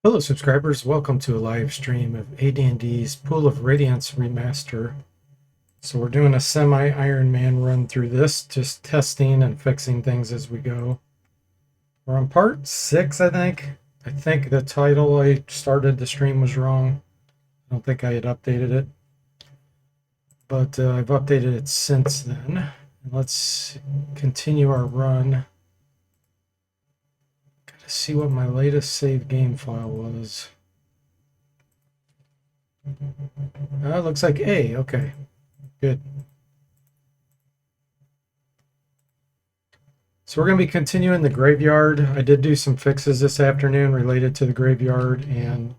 Hello subscribers, welcome to a live stream of AD&D's Pool of Radiance Remaster. So we're doing a semi-Iron Man run through this, just testing and fixing things as we go. We're on part 6, I think. I think the title I started the stream was wrong. I don't think I had updated it. But I've updated it since then. And let's continue our run. Gotta see what my latest save game file was. Looks like A. Okay, good. So we're going to be continuing the graveyard. I did do some fixes this afternoon related to the graveyard and a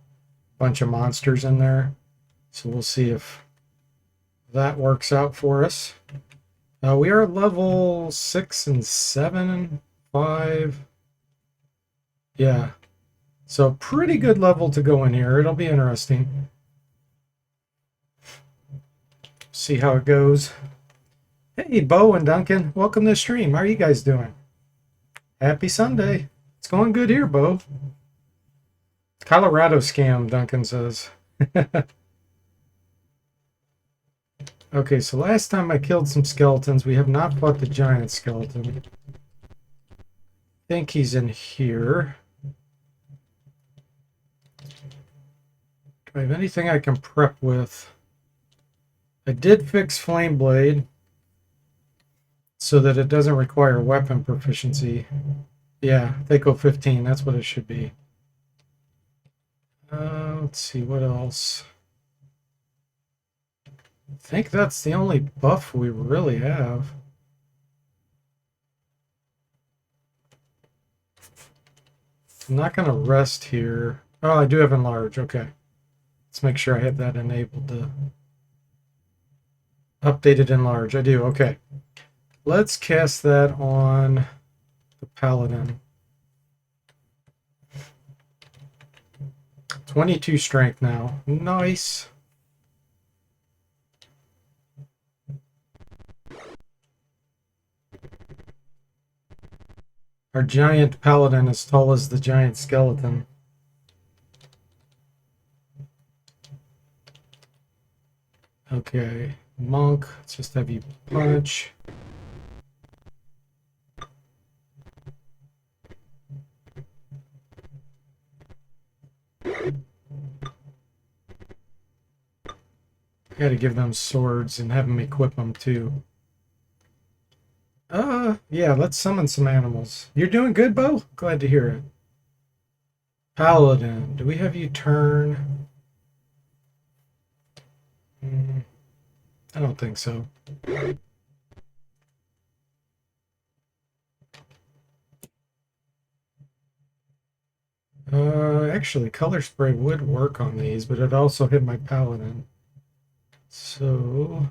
bunch of monsters in there. So we'll see if that works out for us. We are level 6 and 7 and 5. Yeah. So pretty good level to go in here. It'll be interesting. See how it goes. Hey, Bo and Duncan. Welcome to the stream. How are you guys doing? Happy Sunday. It's going good here, Bo. Colorado scam, Duncan says. Okay, so last time I killed some skeletons. We have not fought the giant skeleton. I think he's in here. Do I have anything I can prep with? I did fix Flame Blade so that it doesn't require weapon proficiency. Yeah, they go 15. That's what it should be. Let's see, what else? I think that's the only buff we really have. I'm not going to rest here. Oh, I do have Enlarge. Okay. Let's make sure I have that enabled to updated Enlarge. I do. Okay. Let's cast that on the Paladin. 22 strength now. Nice. Our giant paladin as tall as the giant skeleton. Okay, monk, let's just have you punch. Got to give them swords and have them equip them too. Yeah, let's summon some animals. You're doing good, Bo? Glad to hear it. Paladin, do we have you turn? I don't think so. Actually, color spray would work on these, but it also hit my paladin. So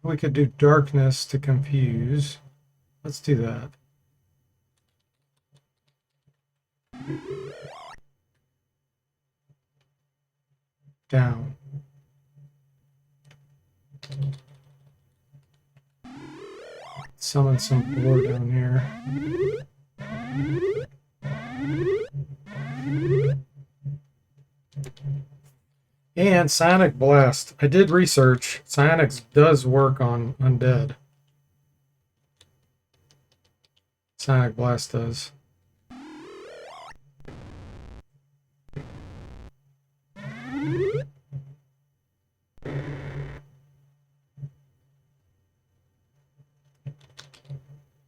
we could do darkness to confuse. Let's do that. Down. Summon some boar down here. And Psionic Blast. I did research. Psionics does work on undead. Psionic Blast does.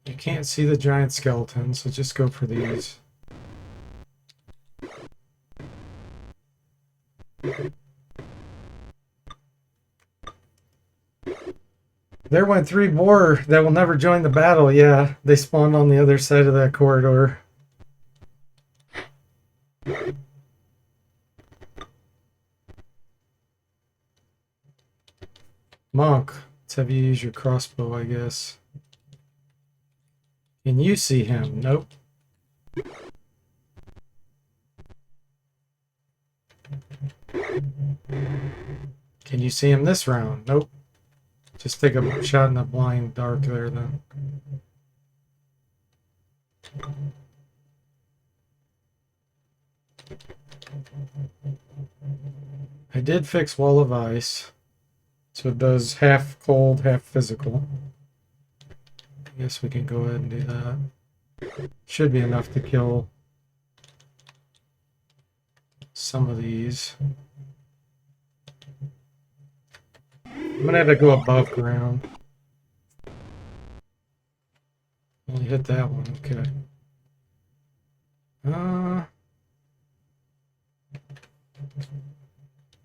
You can't see the giant skeleton, so just go for these. There went 3 boar that will never join the battle. Yeah, they spawned on the other side of that corridor. Monk, let's have you use your crossbow, I guess. Can you see him? Nope. Can you see him this round? Nope. Just take a shot in the blind dark there then. I did fix Wall of Ice. So it does half cold, half physical. I guess we can go ahead and do that. Should be enough to kill some of these. I'm gonna have to go above ground. Only hit that one, okay.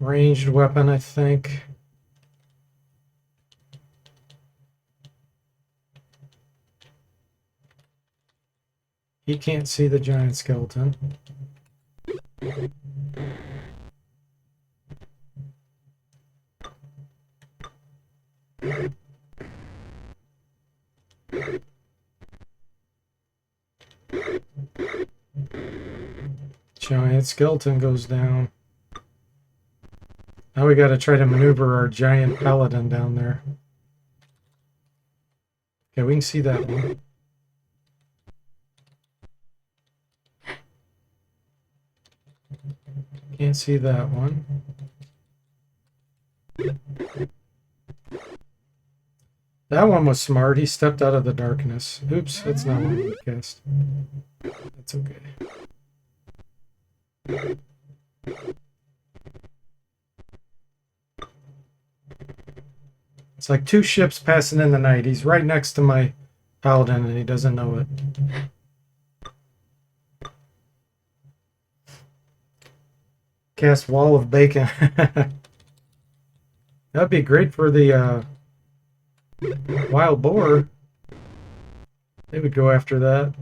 Ranged weapon, I think. He can't see the giant skeleton. Giant skeleton goes down. Now we gotta try to maneuver our giant paladin down there. Okay, we can see that one. Can't see that one. That one was smart. He stepped out of the darkness. Oops, that's not what I would cast. That's okay. It's like two ships passing in the night. He's right next to my paladin and he doesn't know it. Cast Wall of Bacon. That'd be great for the wild boar. They would go after that.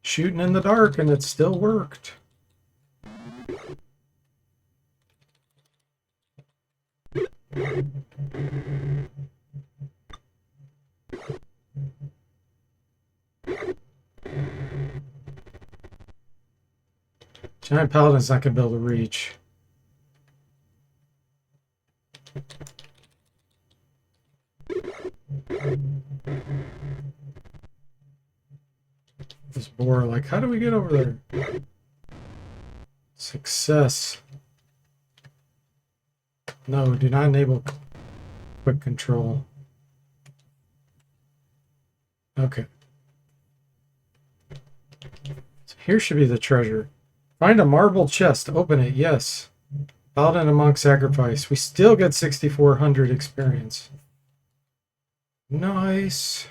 Shooting in the dark and it still worked. Giant Paladin's not going to be able to reach. This boar, like, how do we get over there? Success. No, do not enable quick control. Okay. So here should be the treasure. Find a marble chest. Open it. Yes. Paladin and Monk sacrifice. We still get 6,400 experience. Nice.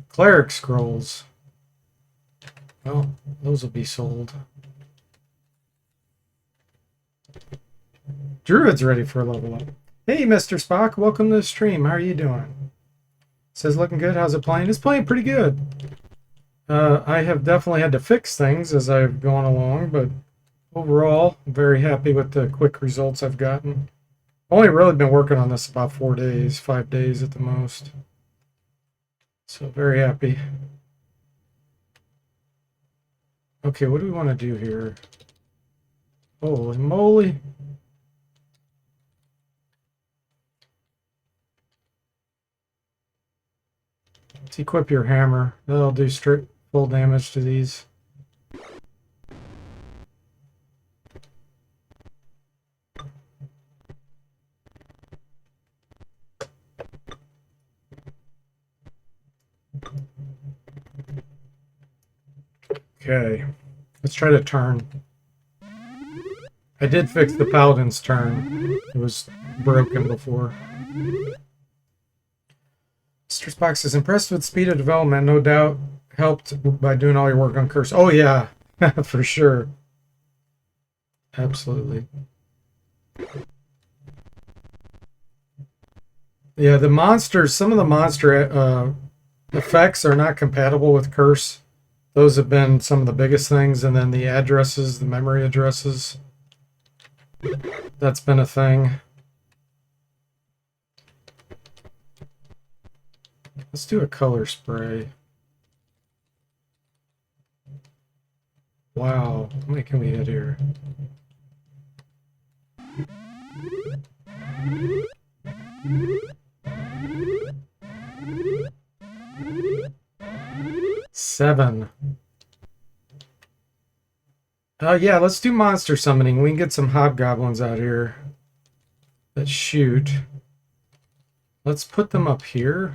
Cleric scrolls. Well, those will be sold. Druid's ready for a level up. Hey, Mr. Spock. Welcome to the stream. How are you doing? Says looking good. How's it playing? It's playing pretty good. I have definitely had to fix things as I've gone along, but overall, I'm very happy with the quick results I've gotten. I've only really been working on this about 4 days, 5 days at the most. So very happy. Okay, what do we want to do here? Holy moly. Let's equip your hammer. That'll do straight full damage to these. Okay, let's try to turn. I did fix the paladin's turn. It was broken before. Mr. Spock is impressed with speed of development, no doubt helped by doing all your work on Curse. Oh yeah, for sure. Absolutely. Yeah, the monsters, some of the monster effects are not compatible with Curse. Those have been some of the biggest things, and then the addresses, the memory addresses, that's been a thing. Let's do a color spray. Wow, how many can we hit here? 7. Yeah, let's do monster summoning. We can get some hobgoblins out here that shoot. Let's put them up here.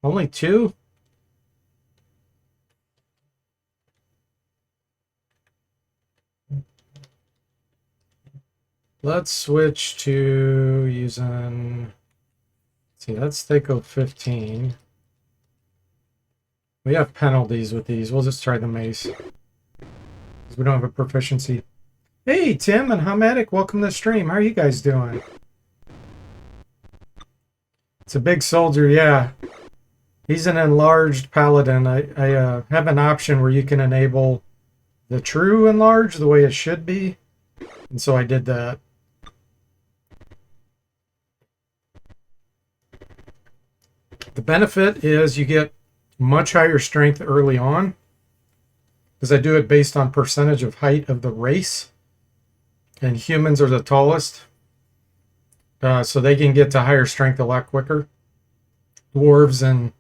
Only 2? Let's switch to using... Let's see, that's Thaco 15. We have penalties with these. We'll just try the mace. Because we don't have a proficiency. Hey, Tim and Hamatic, welcome to the stream. How are you guys doing? It's a big soldier, yeah. He's an enlarged paladin. I have an option where you can enable the true enlarge the way it should be. And so I did that. The benefit is you get much higher strength early on, because I do it based on percentage of height of the race, and humans are the tallest, so they can get to higher strength a lot quicker. Dwarves and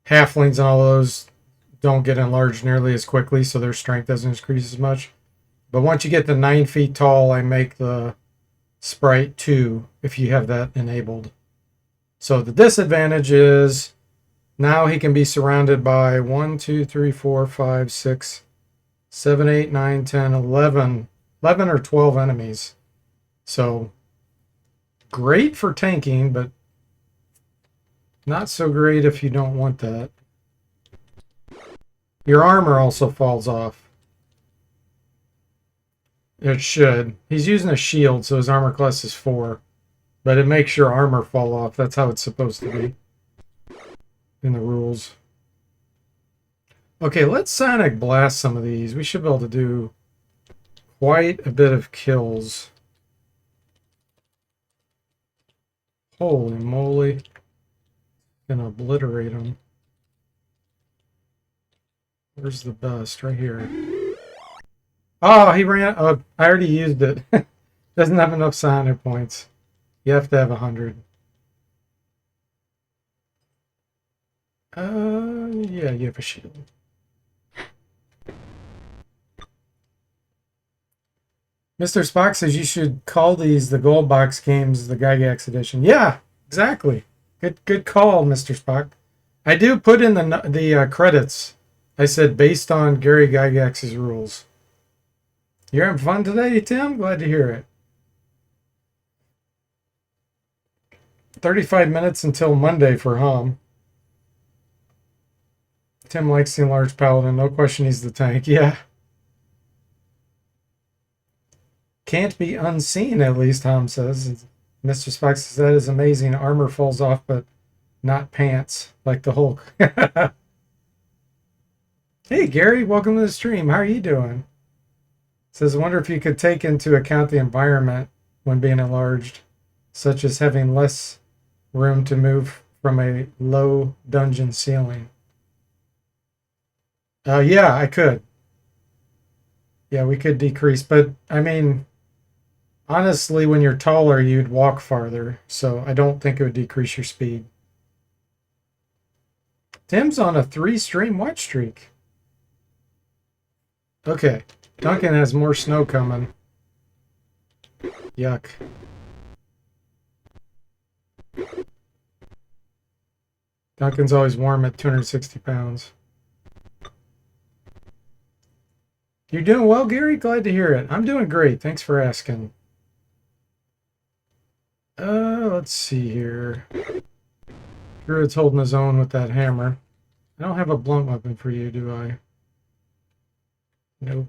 halflings and all those don't get enlarged nearly as quickly, so their strength doesn't increase as much. But once you get to 9 feet tall, I make the sprite 2 if you have that enabled. So the disadvantage is now he can be surrounded by 1, 2, 3, 4, 5, 6, 7, 8, 9, 10, 11 or 12 enemies. So great for tanking, but not so great if you don't want that. Your armor also falls off. It should. He's using a shield, so his armor class is 4. But it makes your armor fall off. That's how it's supposed to be in the rules. Okay, let's Sonic Blast some of these. We should be able to do quite a bit of kills. Holy moly. Gonna obliterate them. Where's the best? Right here. Oh, he ran. Oh, I already used it. Doesn't have enough Sonic points. You have to have 100. Yeah, you have a shield. Mr. Spock says you should call these the Gold Box games the Gygax edition. Yeah, exactly. Good call, Mr. Spock. I do put in the credits. I said based on Gary Gygax's rules. You're having fun today, Tim? Glad to hear it. 35 minutes until Monday for Hum. Tim likes the enlarged paladin. No question he's the tank. Yeah. Can't be unseen, at least, Hum says. Mr. Spock says that is amazing. Armor falls off, but not pants, like the Hulk. Hey, Gary, welcome to the stream. How are you doing? Says, I wonder if you could take into account the environment when being enlarged, such as having less room to move from a low dungeon ceiling. Yeah, I could. Yeah, we could decrease, but I mean, honestly, when you're taller, you'd walk farther, so I don't think it would decrease your speed. Tim's on a 3-stream watch streak. Okay, Duncan has more snow coming. Yuck. Duncan's always warm at 260 pounds. You're doing well, Gary? Glad to hear it. I'm doing great. Thanks for asking. Let's see here. Druid's holding his own with that hammer. I don't have a blunt weapon for you, do I? Nope.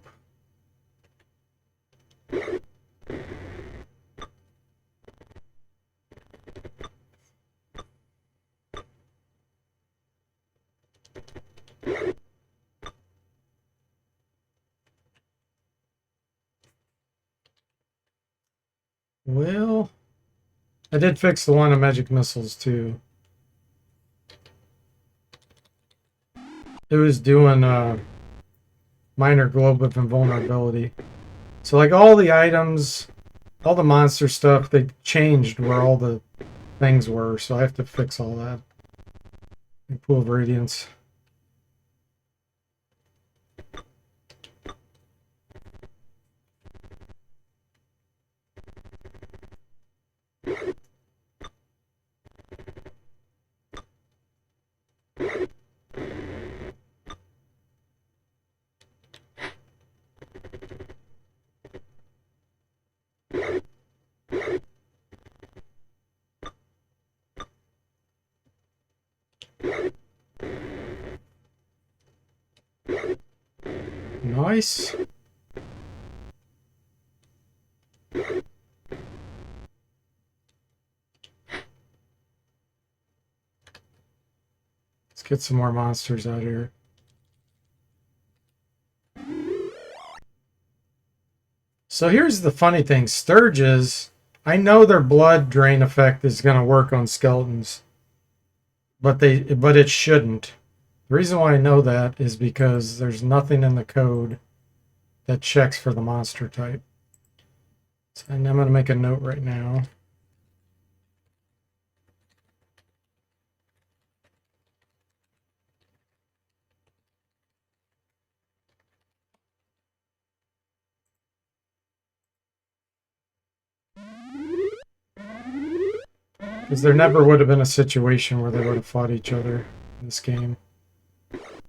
Well, I did fix the one of magic missiles too. It was doing minor globe of invulnerability. So like all the items, all the monster stuff, they changed where all the things were, so I have to fix all that. Pool of Radiance. Nice. Let's get some more monsters out here. So here's the funny thing. Sturges, I know their blood drain effect is going to work on skeletons, but it shouldn't. The reason why I know that is because there's nothing in the code that checks for the monster type. And I'm going to make a note right now. Because there never would have been a situation where they would have fought each other in this game.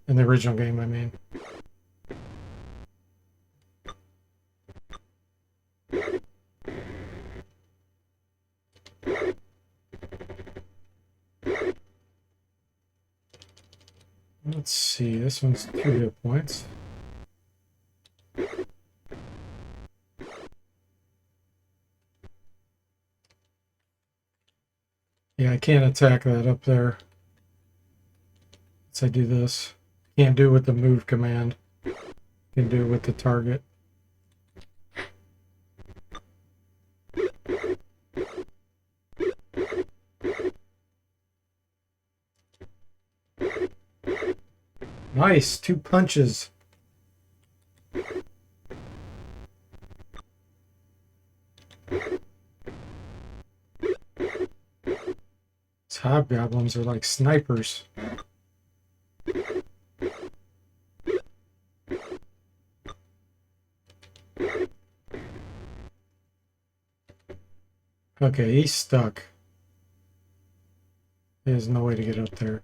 In the original game, I mean. Let's see, this one's 2 hit points. Yeah, I can't attack that up there. Once I do this. Can't do it with the move command. Can do it with the target. Nice, 2 punches. These hobgoblins are like snipers. Okay, he's stuck. There's no way to get up there.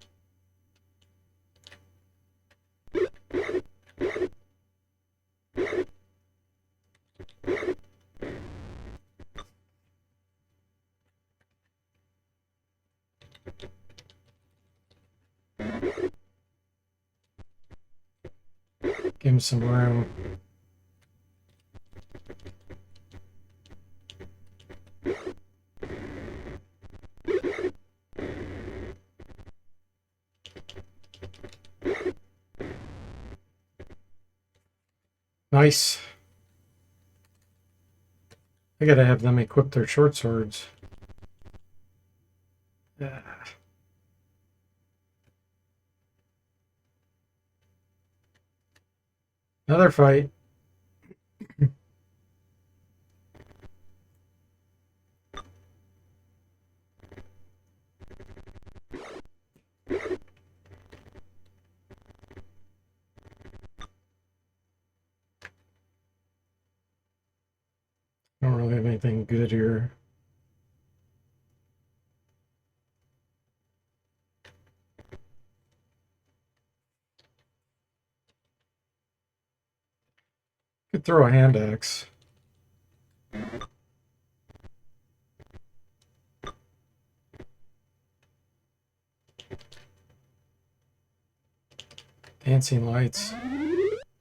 Give him some room. Nice. I gotta have them equip their short swords. Another fight. Don't really have anything good here. Could throw a hand axe. Dancing lights.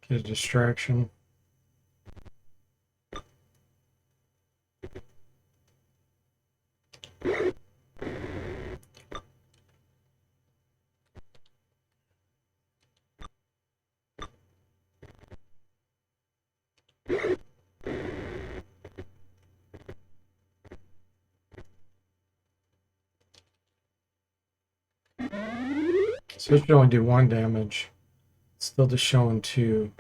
Get a distraction. So it should only do 1 damage. It's still just showing 2.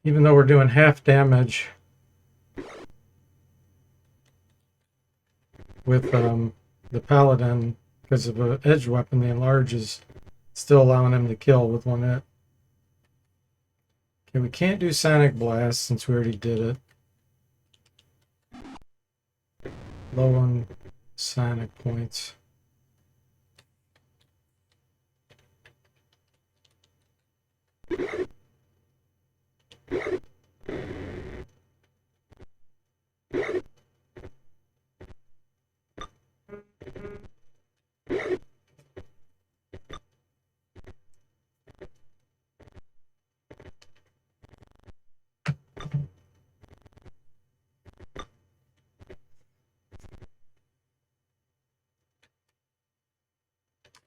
Even though we're doing half damage with the paladin because of an edge weapon, the enlarge is still allowing him to kill with one hit. Okay, we can't do Sonic Blast since we already did it. Low on Sonic points.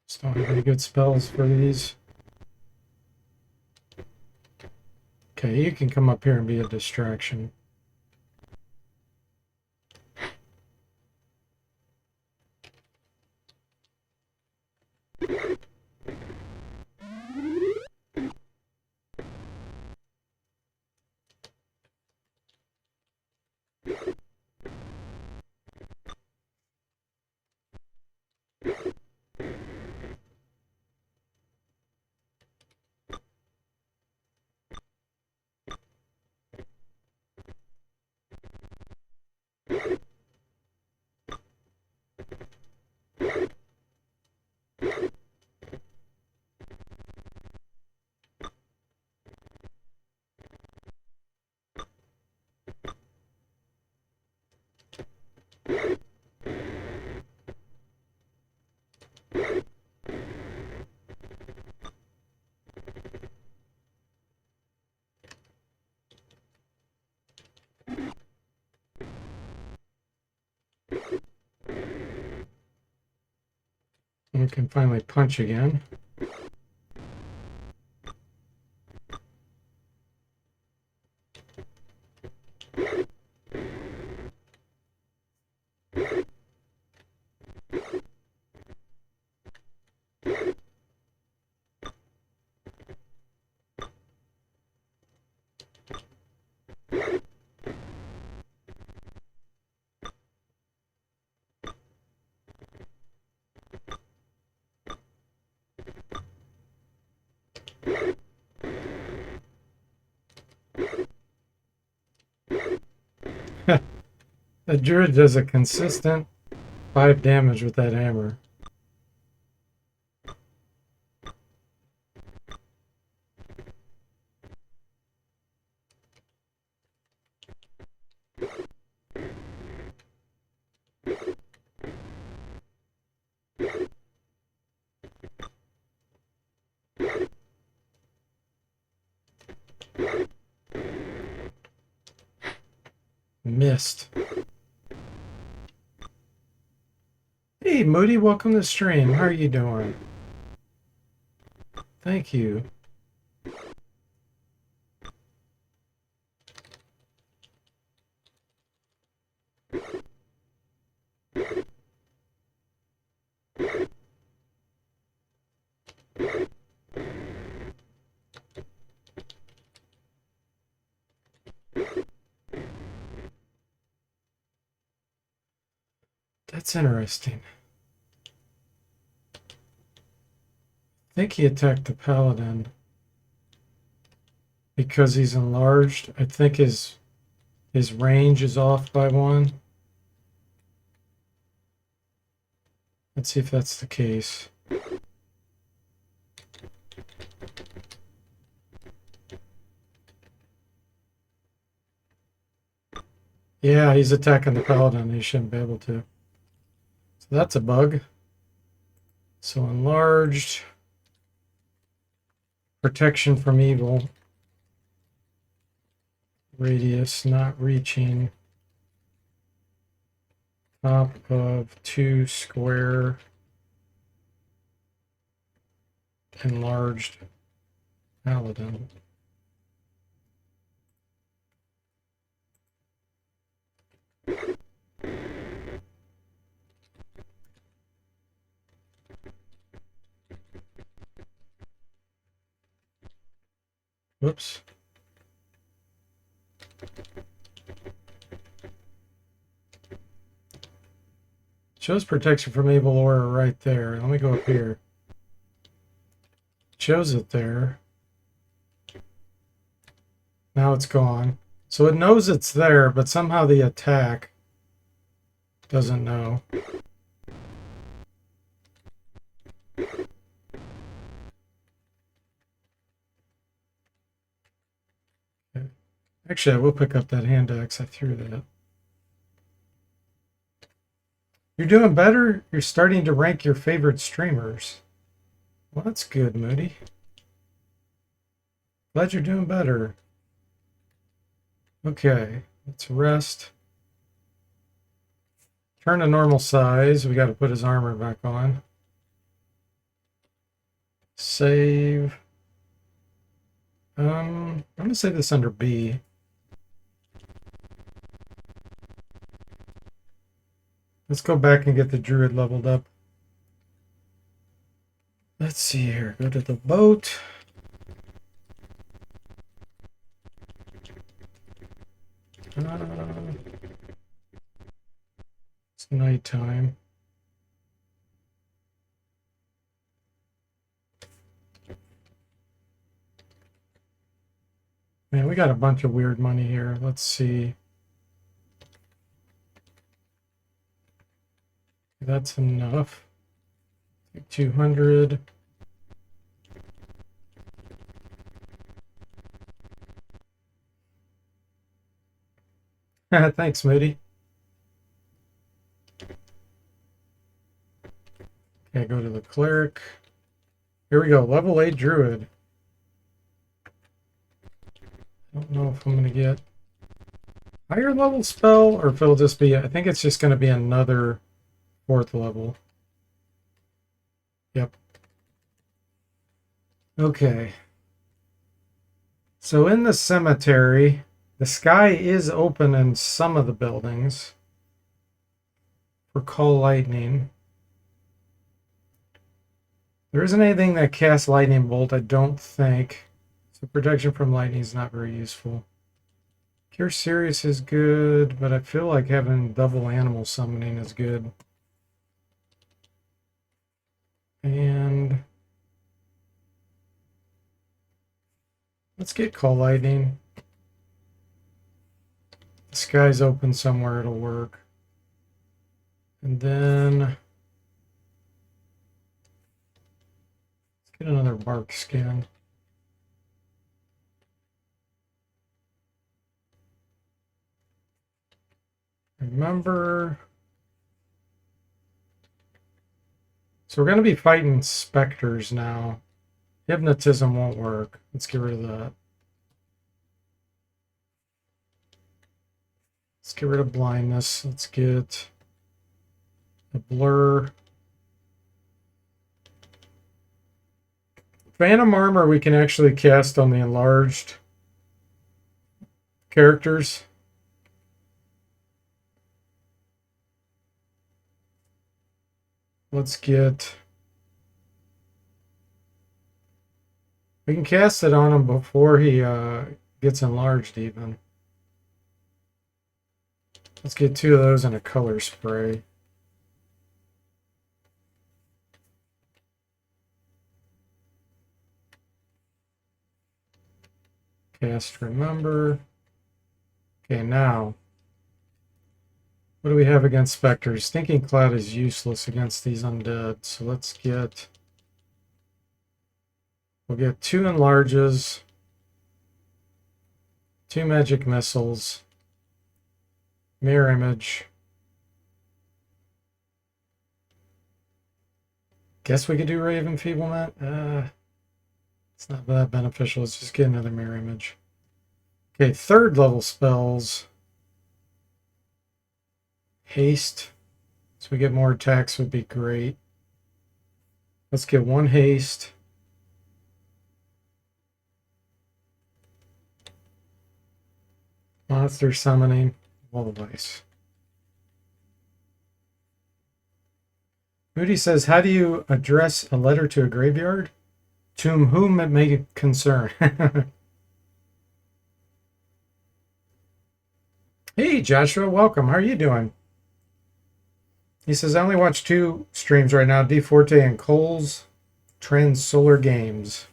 Just don't have any good spells for these. Okay, you can come up here and be a distraction. We can finally punch again. The druid does a consistent 5 damage with that hammer. Missed. Hey, Moody, welcome to the stream. How are you doing? Thank you. That's interesting. I think he attacked the paladin because he's enlarged. I think his range is off by 1. Let's see if that's the case. Yeah, he's attacking the paladin. He shouldn't be able to. So that's a bug. So enlarged. Protection from evil. Radius not reaching. Top of 2 square. Enlarged paladin. Whoops. Shows protection from evil aura right there. Let me go up here. Shows it there. Now it's gone. So it knows it's there, but somehow the attack doesn't know. Okay. Actually, I will pick up that hand axe. I threw that. You're doing better. You're starting to rank your favorite streamers. Well, that's good, Moody. Glad you're doing better. Okay, let's rest. Turn to normal size. We got to put his armor back on. Save. I'm going to save this under B. Let's go back and get the druid leveled up. Let's see here. Go to the boat. It's nighttime. Man, we got a bunch of weird money here. Let's see. That's enough. 200. Thanks, Moody. Okay, go to the cleric. Here we go, level 8 druid. I don't know if I'm going to get higher level spell or if it'll just be, I think it's just going to be another 4th level. Yep. Okay. So in the cemetery, the sky is open in some of the buildings for call lightning. There isn't anything that casts lightning bolt, I don't think. So protection from lightning is not very useful. Cure Serious is good, but I feel like having double animal summoning is good. And let's get call lightning. The sky's open somewhere, it'll work. And then let's get another bark skin. Remember. So we're going to be fighting specters now. Hypnotism won't work. Let's get rid of that. Let's get rid of blindness. Let's get a blur. Phantom armor we can actually cast on the enlarged characters. Let's get... We can cast it on him before he gets enlarged even. Let's get 2 of those in a color spray. Cast Remember. Okay, now, what do we have against specters? Stinking Cloud is useless against these undead, so let's get... We'll get 2 enlarges, 2 magic missiles, mirror image. Guess we could do Ray of Enfeeblement. It's not that beneficial. Let's just get another mirror image. Okay, 3rd level spells. Haste. So we get more attacks would be great. Let's get 1 haste. Monster summoning. Wall of Ice. Moody says, how do you address a letter to a graveyard? To whom it may concern. Hey, Joshua, welcome. How are you doing? He says, I only watch 2 streams right now, DFortae and Cole's Trans Solar Games.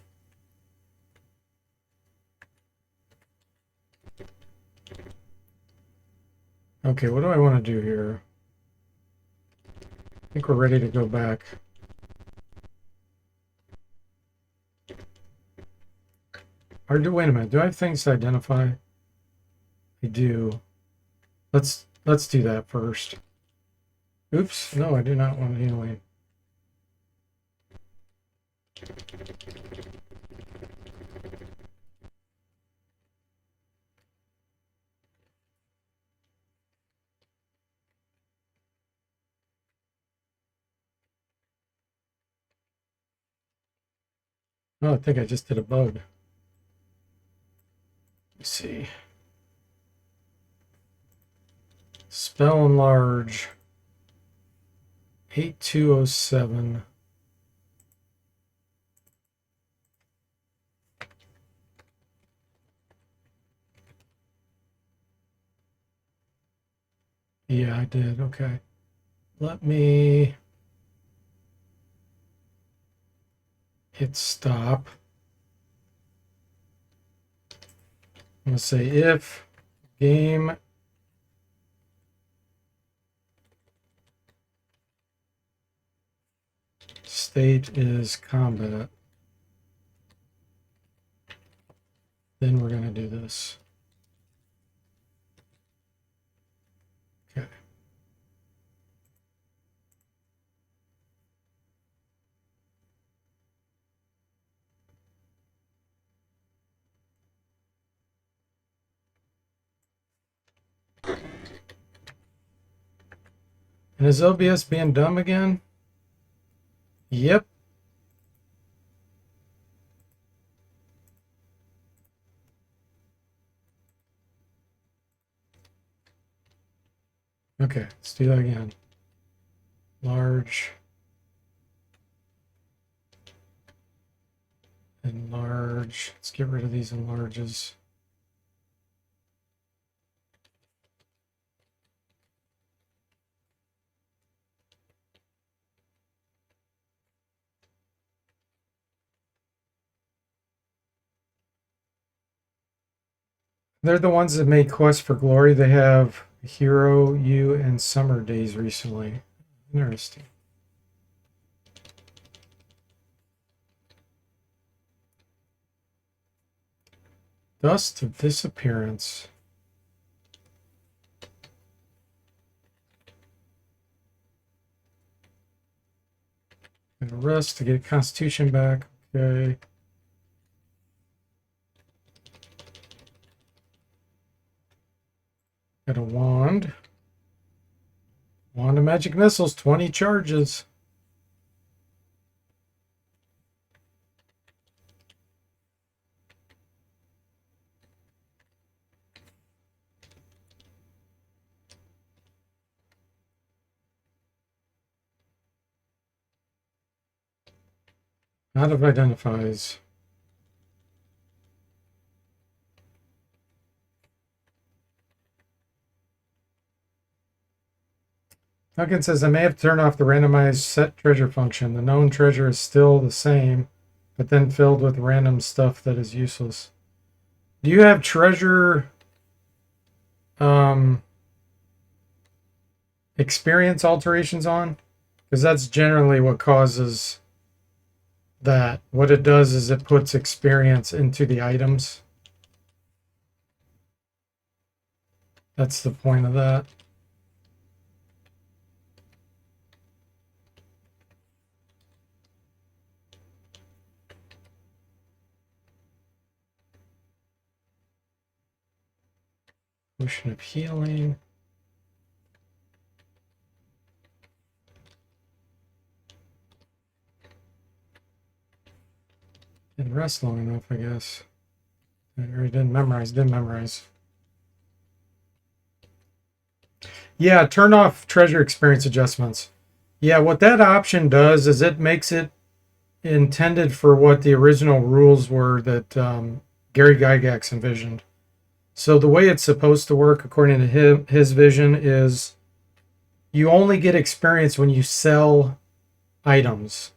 Okay, what do I want to do here? I think we're ready to go back. Wait a minute. Do I have things to identify? I do. Let's do that first. Oops. No, I do not want healing. Oh, I think I just did a bug. Let's see. Spell enlarge. 8207. Yeah, I did. Okay. Let me hit stop. I'm going to say if game state is combat, then we're going to do this. Okay. And is OBS being dumb again? Yep. Okay, let's do that again. Large. Enlarge. Let's get rid of these enlarges. They're the ones that made Quest for Glory. They have Hero, You, and Summer Days recently. Interesting. Dust of Disappearance. And a rest to get Constitution back. Okay. Got a wand. Wand of Magic Missiles, 20 charges. Out of identifies. Duncan says, I may have turned off the randomized set treasure function. The known treasure is still the same, but then filled with random stuff that is useless. Do you have treasure experience alterations on? Because that's generally what causes that. What it does is it puts experience into the items. That's the point of that. Potion of healing. Didn't rest long enough, I guess. I already didn't memorize. Yeah, turn off treasure experience adjustments. Yeah, what that option does is it makes it intended for what the original rules were that Gary Gygax envisioned. So the way it's supposed to work, according to his vision, is you only get experience when you sell items.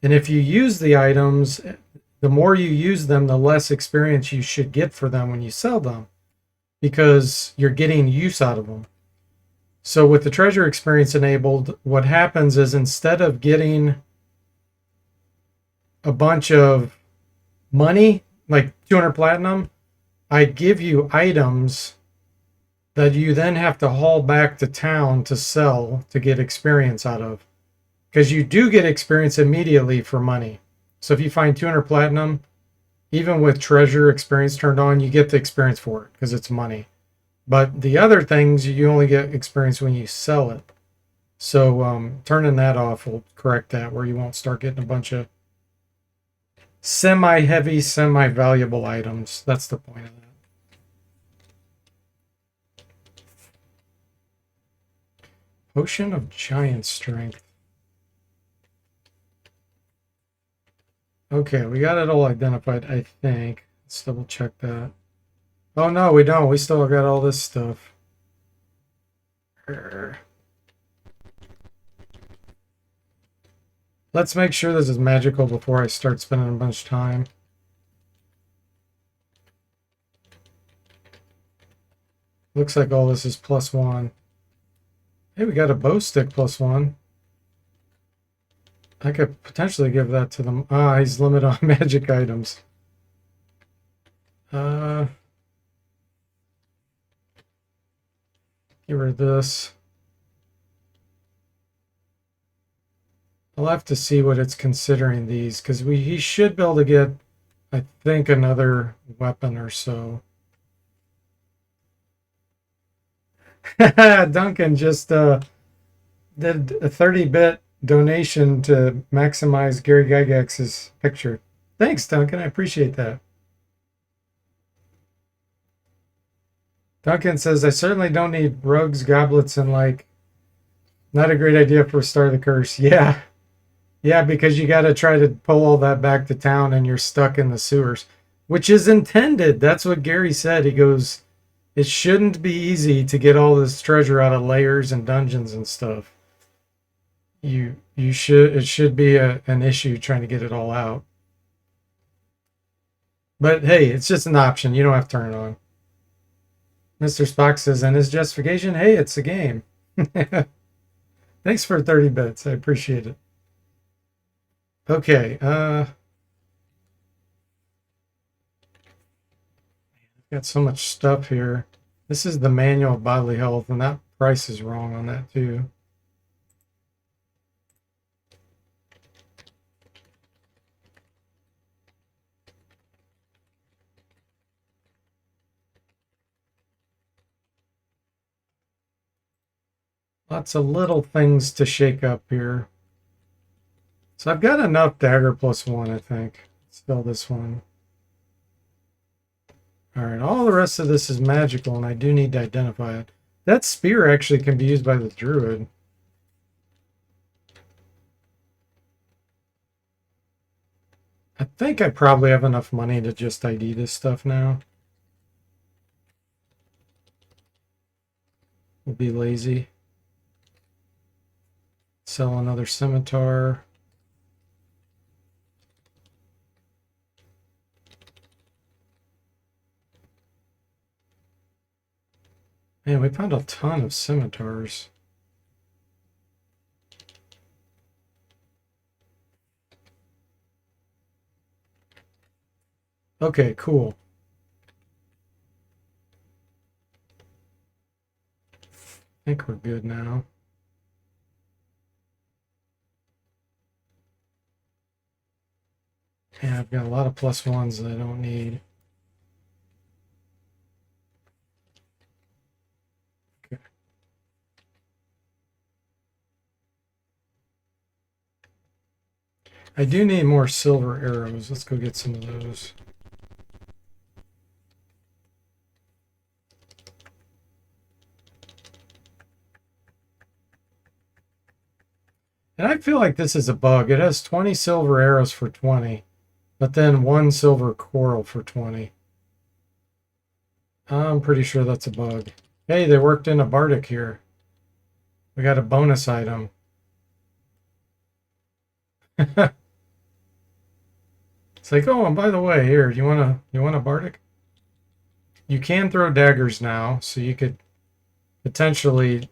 And if you use the items, the more you use them, the less experience you should get for them when you sell them, because you're getting use out of them. So with the treasure experience enabled, what happens is instead of getting a bunch of money, like 200 platinum, I give you items that you then have to haul back to town to sell to get experience out of. Because you do get experience immediately for money. So if you find 200 platinum, even with treasure experience turned on, you get the experience for it because it's money. But the other things, you only get experience when you sell it. So turning that off will correct that, where you won't start getting a bunch of semi-heavy, semi-valuable items. That's the point of that. Potion of Giant Strength. Okay, we got it all identified, I think. Let's double check that. Oh no, we don't. We still got all this stuff. Let's make sure this is magical before I start spending a bunch of time. Looks like all this is +1. Hey, we got a bow stick +1. I could potentially give that to them. Ah, he's limited on magic items. Get rid of this. I'll have to see what it's considering these, because he should be able to get, I think, another weapon or so. Duncan just did a 30-bit donation to maximize Gary Gygax's picture. Thanks, Duncan. I appreciate that. Duncan says, I certainly don't need rogues, goblets, and like, not a great idea for Star of the Curse. Yeah. Yeah, because you got to try to pull all that back to town and you're stuck in the sewers, which is intended. That's what Gary said. He goes, it shouldn't be easy to get all this treasure out of layers and dungeons and stuff. It should be an issue trying to get it all out. But hey, it's just an option. You don't have to turn it on. Mr. Spock says, and his justification, hey, it's a game. Thanks for 30 bits. I appreciate it. Okay, I've got so much stuff here. This is the manual of bodily health, and that price is wrong on that too. Lots of little things to shake up here. So I've got enough dagger +1, I think. Spell this one. Alright, all the rest of this is magical, and I do need to identify it. That spear actually can be used by the druid. I think I probably have enough money to just ID this stuff now. We'll be lazy. Sell another scimitar. Man, we found a ton of scimitars. Okay, cool. I think we're good now. Yeah, I've got a lot of +1s that I don't need. Okay. I do need more silver arrows. Let's go get some of those. And I feel like this is a bug. It has 20 silver arrows for 20, but then 1 silver coral for 20. I'm pretty sure that's a bug. Hey, they worked in a bardic here. We got a bonus item. It's like, oh, and by the way, here, you want a bardic? You can throw daggers now, so you could potentially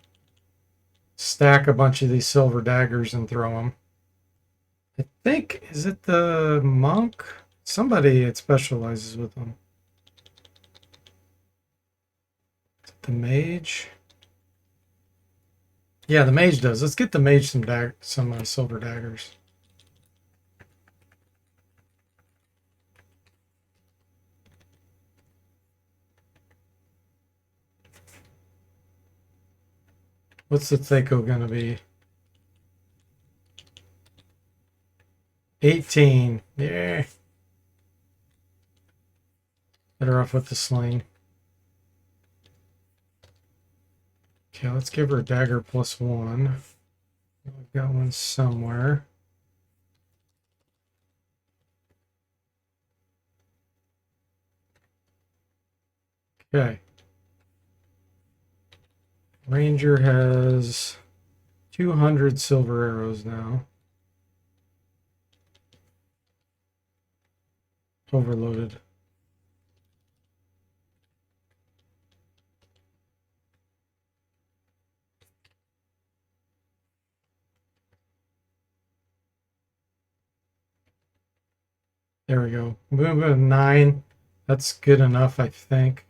stack a bunch of these silver daggers and throw them. I think, is it the monk? Somebody it specializes with them. Is it the mage? Yeah, the mage does. Let's get the mage some silver daggers. What's the Thaco gonna be? 18. Yeah. Better off with the sling. Okay, let's give her a dagger +1. I've got one somewhere. Okay. Ranger has 200 silver arrows now. Overloaded. There we go. Moving to 9. That's good enough, I think.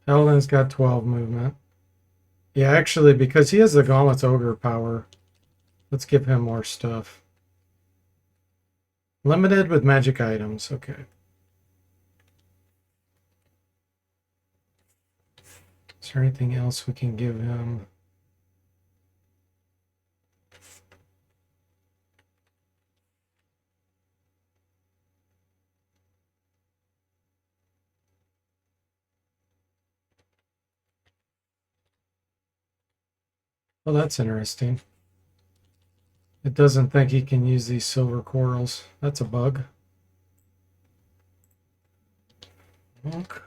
Eldon's got 12 movement. Yeah, actually, because he has the Gauntlet's Ogre power, let's give him more stuff. Limited with magic items. Okay. Is there anything else we can give him? Well, that's interesting. It doesn't think he can use these silver corals. That's a bug. Monk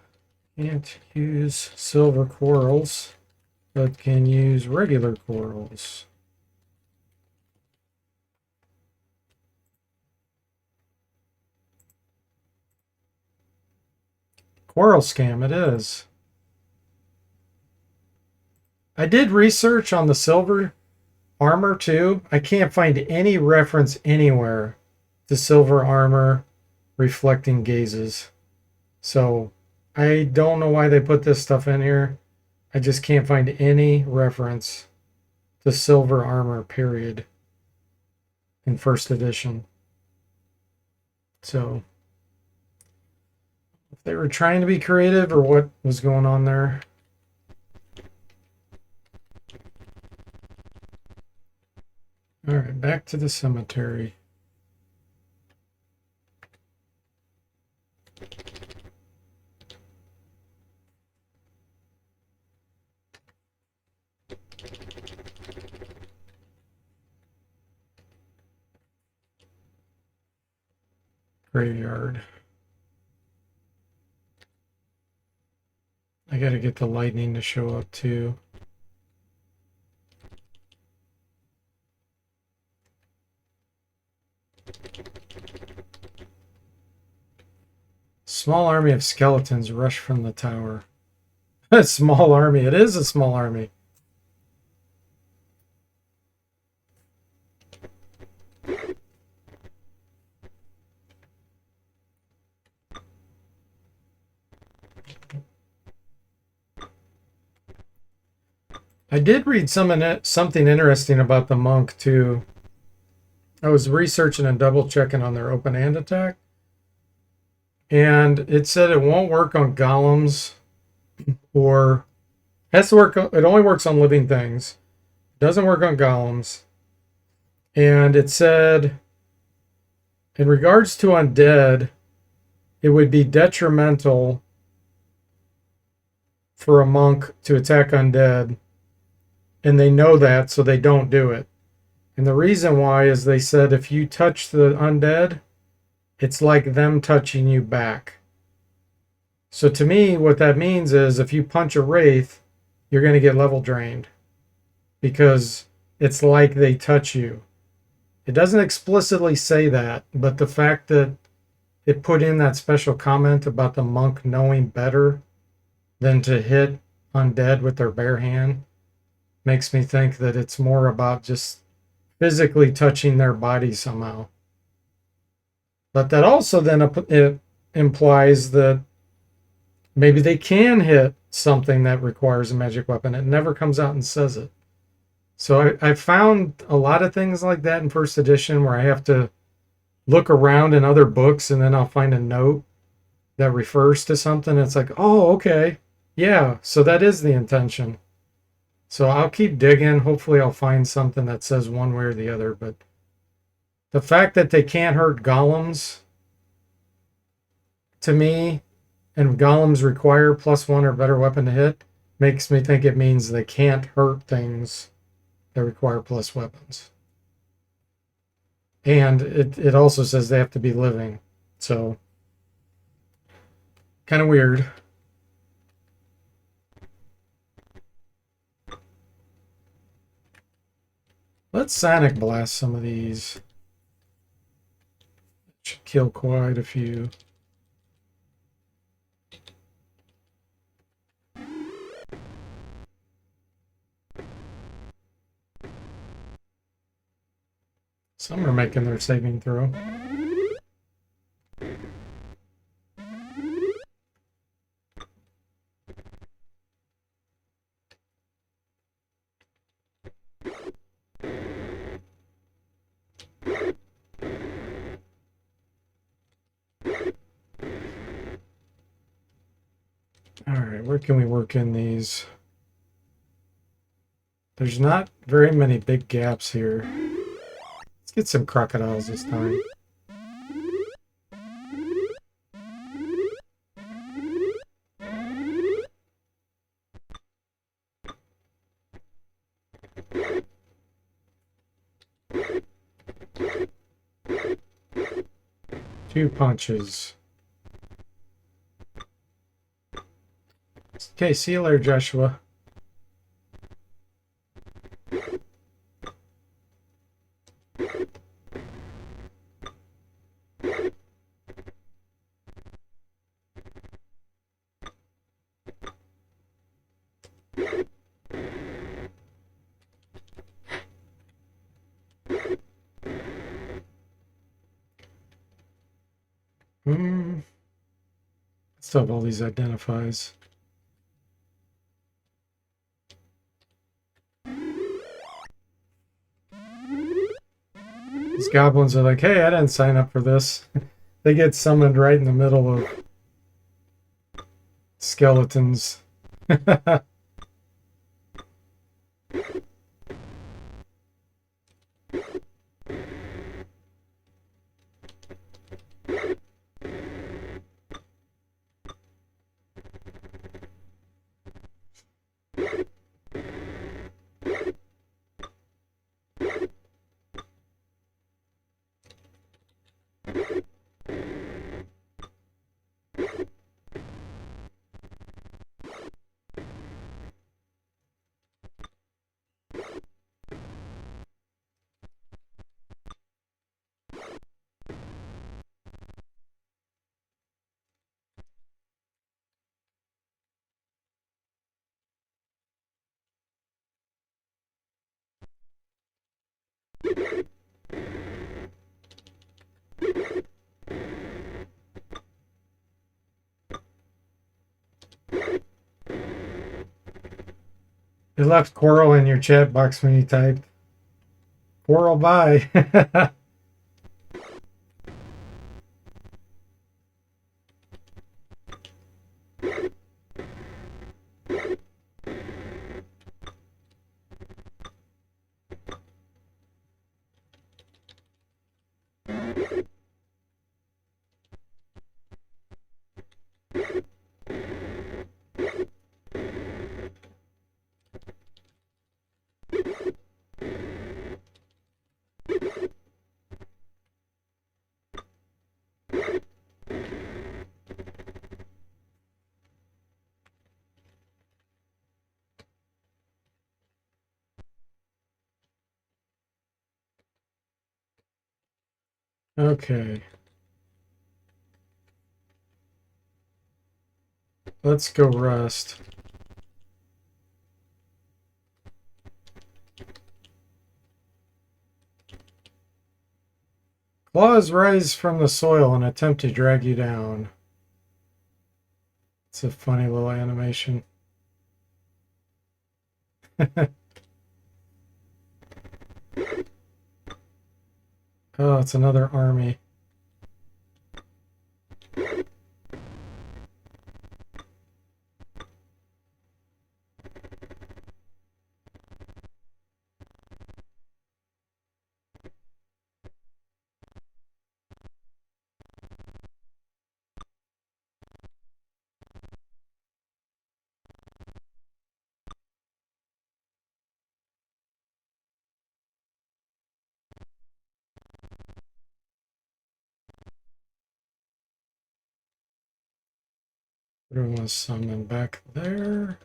can't use silver corals, but can use regular corals. Coral scam, it is. I did research on the silver armor too. I can't find any reference anywhere to silver armor reflecting gazes. So I don't know why they put this stuff in here. I just can't find any reference to silver armor, period, in first edition. So if they were trying to be creative or what was going on there. All right, back to the cemetery. Graveyard. I gotta get the lightning to show up too. Small army of skeletons rush from the tower. A small army. It is a small army. I did read something interesting about the monk too. I was researching and double checking on their open hand attack. And it said it won't work on golems or has to work. It only works on living things. It doesn't work on golems. And it said in regards to undead, it would be detrimental for a monk to attack undead. And they know that, so they don't do it. And the reason why is they said if you touch the undead, it's like them touching you back. So to me, what that means is if you punch a wraith, you're going to get level drained because it's like they touch you. It doesn't explicitly say that, but the fact that it put in that special comment about the monk knowing better than to hit undead with their bare hand makes me think that it's more about just physically touching their body somehow. But that also then it implies that maybe they can hit something that requires a magic weapon. It never comes out and says it. So I found a lot of things like that in first edition where I have to look around in other books and then I'll find a note that refers to something. It's like, oh, okay. Yeah, so that is the intention. So I'll keep digging. Hopefully I'll find something that says one way or the other. But the fact that they can't hurt golems, to me, and golems require +1 or better weapon to hit, makes me think it means they can't hurt things that require plus weapons. And it also says they have to be living. So, kind of weird. Let's Sonic Blast some of these. Should kill quite a few. Some are making their saving throw. All right, where can we work in these? There's not very many big gaps here. Let's get some crocodiles this time. Two punches. Okay, see you later, Joshua. Still have all these identifies. These goblins are like, hey, I didn't sign up for this. They get summoned right in the middle of skeletons. You left Coral in your chat box when you typed. Coral, bye. Okay. Let's go rust. Claws rise from the soil and attempt to drag you down. It's a funny little animation. Oh, it's another army. Everyone's summon back there.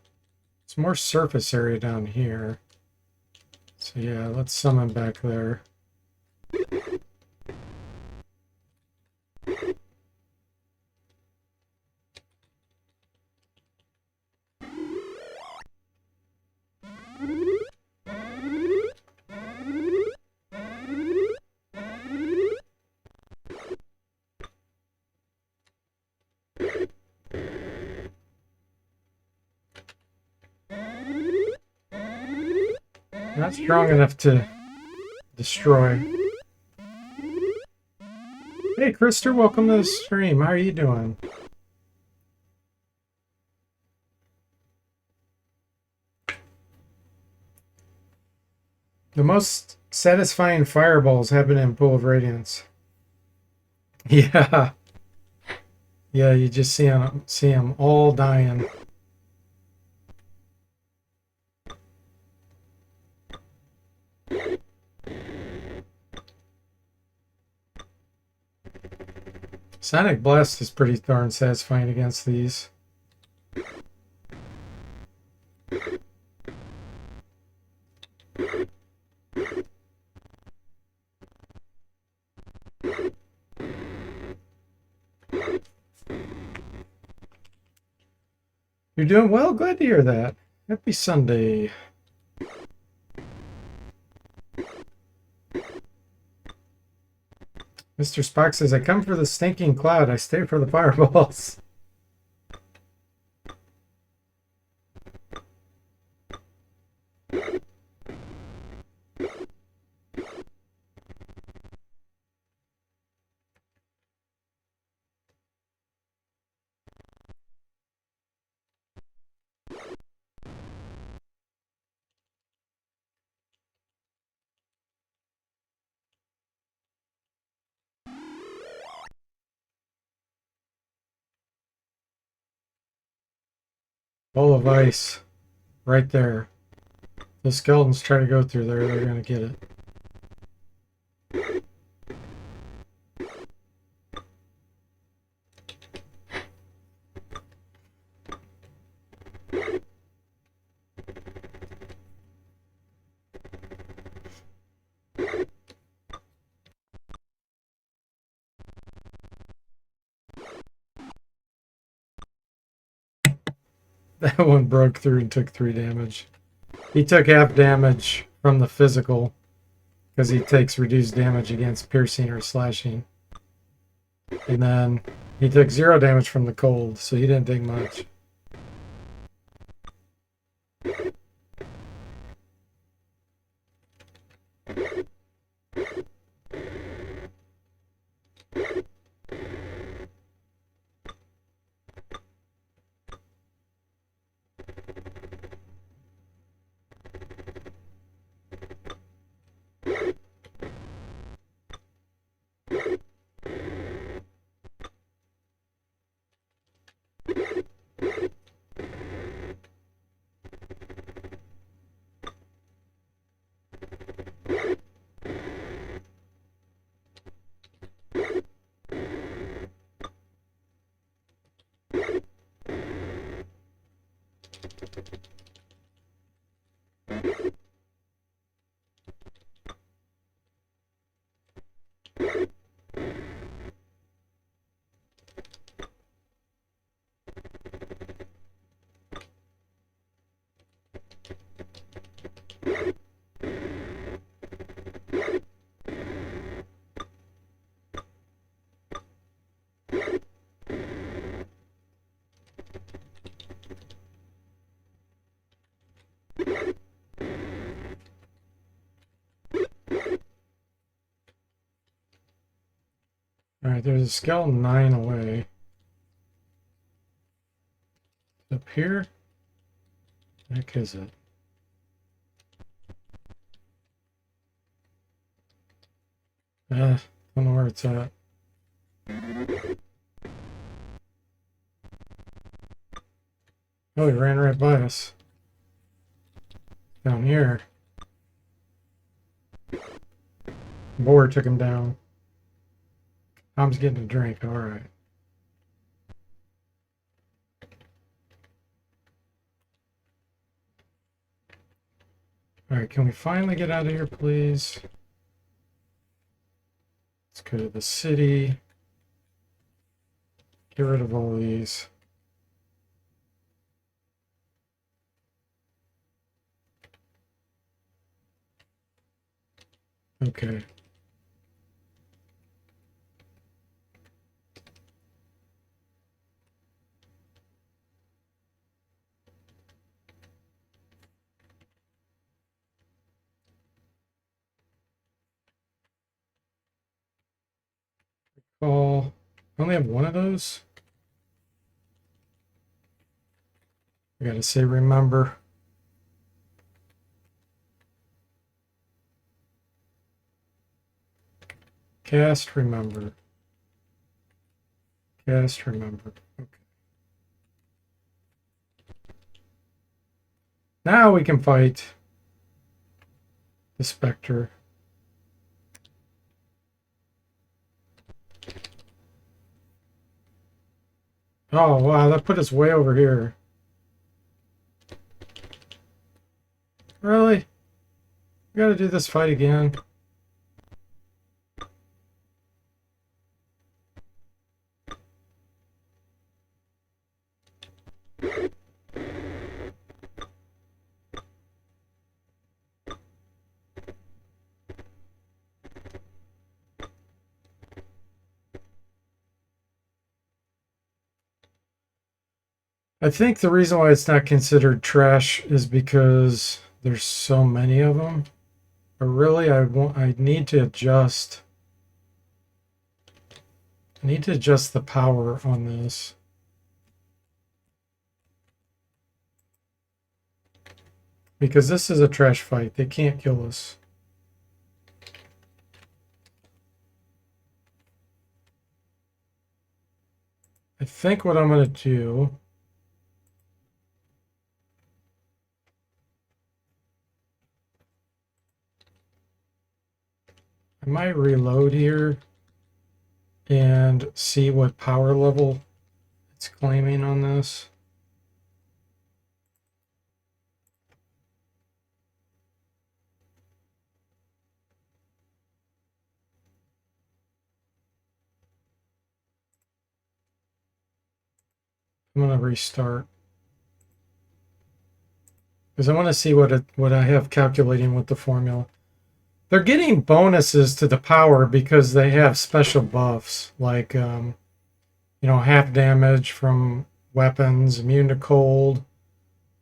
It's more surface area down here. So yeah, let's summon back there. Not strong enough to destroy. Hey, Krister, welcome to the stream. How are you doing? The most satisfying fireballs happen in Pool of Radiance. Yeah. Yeah, you just see them all dying. Sonic Blast is pretty darn satisfying against these. You're doing well? Glad to hear that. Happy Sunday. Mr. Spock says, I come for the stinking cloud. I stay for the fireballs. Ball of ice. Right there. The skeletons try to go through there. They're going to get it. That one broke through and took 3 damage. He took half damage from the physical because he takes reduced damage against piercing or slashing. And then he took 0 damage from the cold, so he didn't take much. All right, there's a skeleton 9 away. Up here? The heck is it? Don't know where it's at. Oh, he ran right by us. Down here. Boar took him down. Tom's getting a drink. All right. All right, can we finally get out of here, please? Let's go to the city. Get rid of all these. Okay. Call. I only have one of those. I gotta say, remember. Cast, remember. Cast, remember. Okay. Now we can fight the Spectre. Oh, wow, that put us way over here. Really? We gotta do this fight again. I think the reason why it's not considered trash is because there's so many of them. But really, I need to adjust. I need to adjust the power on this. Because this is a trash fight. They can't kill us. I think what I'm going to do... I might reload here and see what power level it's claiming on this. I'm going to restart because I want to see what I have calculating with the formula. They're getting bonuses to the power because they have special buffs like half damage from weapons, immune to cold,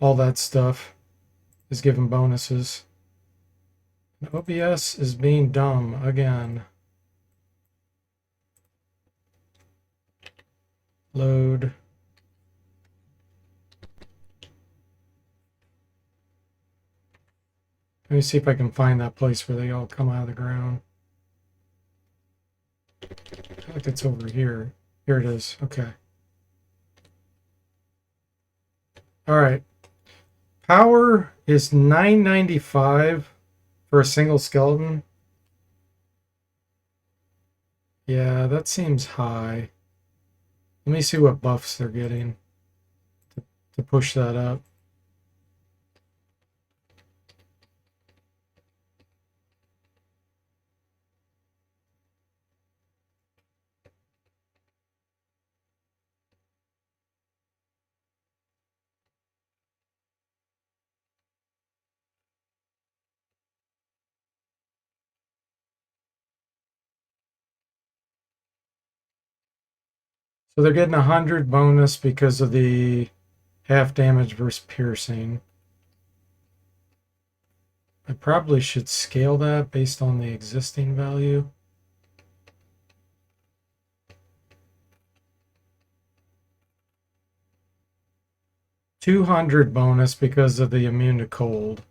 all that stuff is given bonuses. And OBS is being dumb again. Load. Let me see if I can find that place where they all come out of the ground. I feel like it's over here. Here it is. Okay. All right. Power is 995 for a single skeleton. Yeah, that seems high. Let me see what buffs they're getting to push that up. So they're getting 100 bonus because of the half damage versus piercing. I probably should scale that based on the existing value. 200 bonus because of the immune to cold.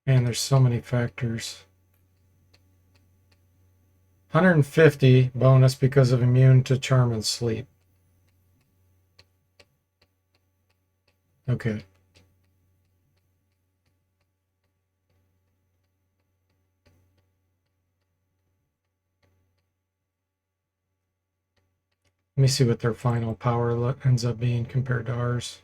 Man, there's so many factors. 150 bonus because of immune to charm and sleep. Okay. Let me see what their final power ends up being compared to ours.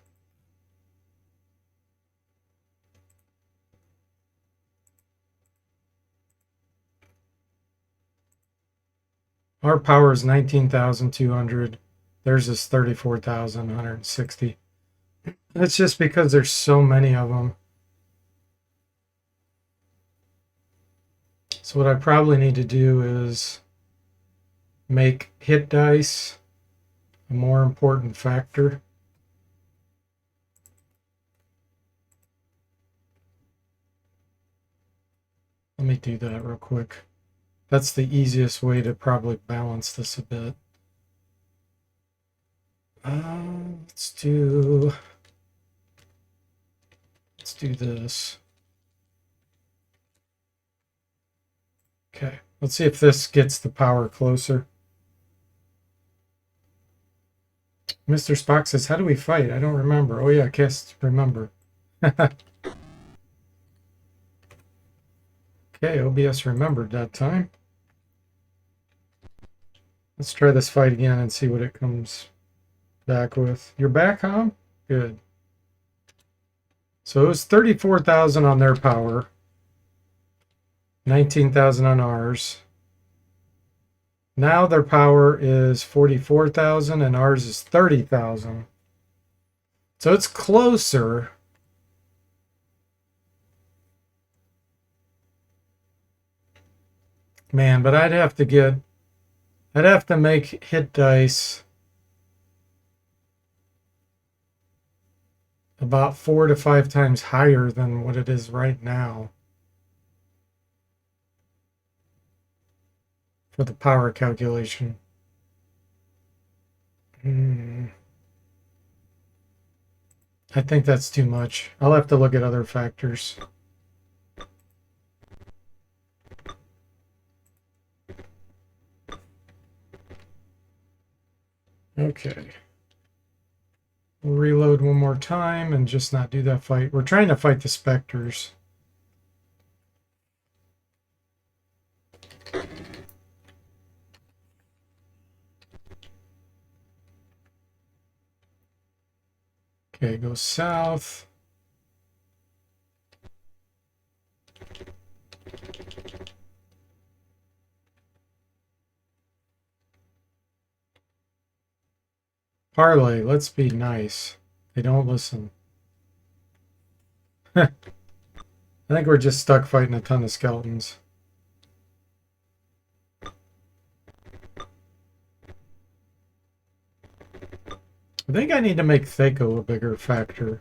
Our power is 19,200. Theirs is 34,160. That's just because there's so many of them. So what I probably need to do is make hit dice a more important factor. Let me do that real quick. That's the easiest way to probably balance this a bit. Let's do this. Okay, let's see if this gets the power closer. Mr. Spock says, how do we fight? I don't remember. Oh yeah, cast remember. Okay, OBS remembered that time. Let's try this fight again and see what it comes back with. You're back, huh? Good. So it was 34,000 on their power. 19,000 on ours. Now their power is 44,000 and ours is 30,000. So it's closer. Man, but I'd have to make hit dice about 4 to 5 times higher than what it is right now for the power calculation. I think that's too much. I'll have to look at other factors. Okay. We'll reload one more time and just not do that fight. We're trying to fight the specters. Okay, go south. Parlay, let's be nice. They don't listen. I think we're just stuck fighting a ton of skeletons. I think I need to make Thaco a bigger factor.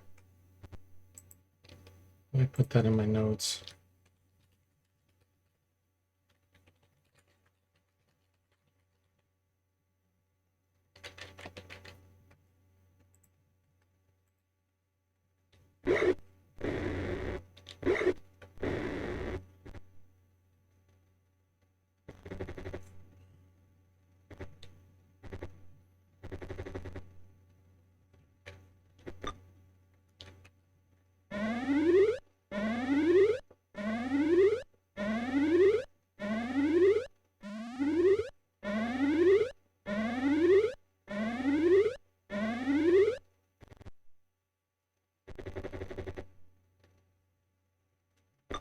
Let me put that in my notes.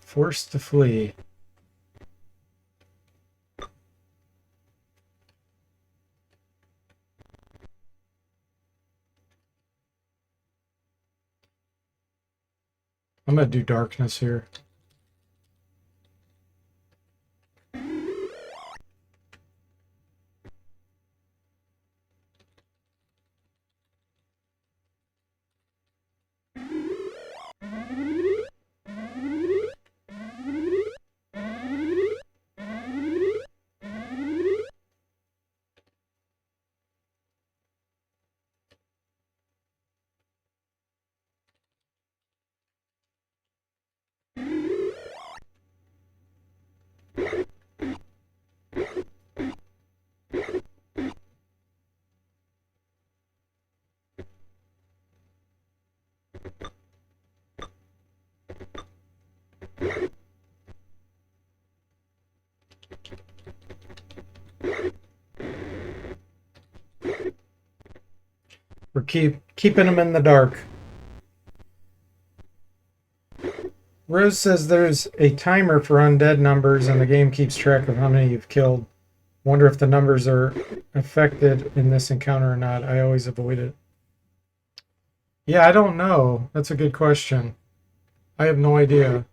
Forced to flee. I'm going to do darkness here. We're keeping them in the dark. Rose says there's a timer for undead numbers and the game keeps track of how many you've killed. Wonder if the numbers are affected in this encounter or not. I always avoid it. Yeah, I don't know. That's a good question. I have no idea.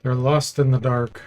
They're lost in the dark.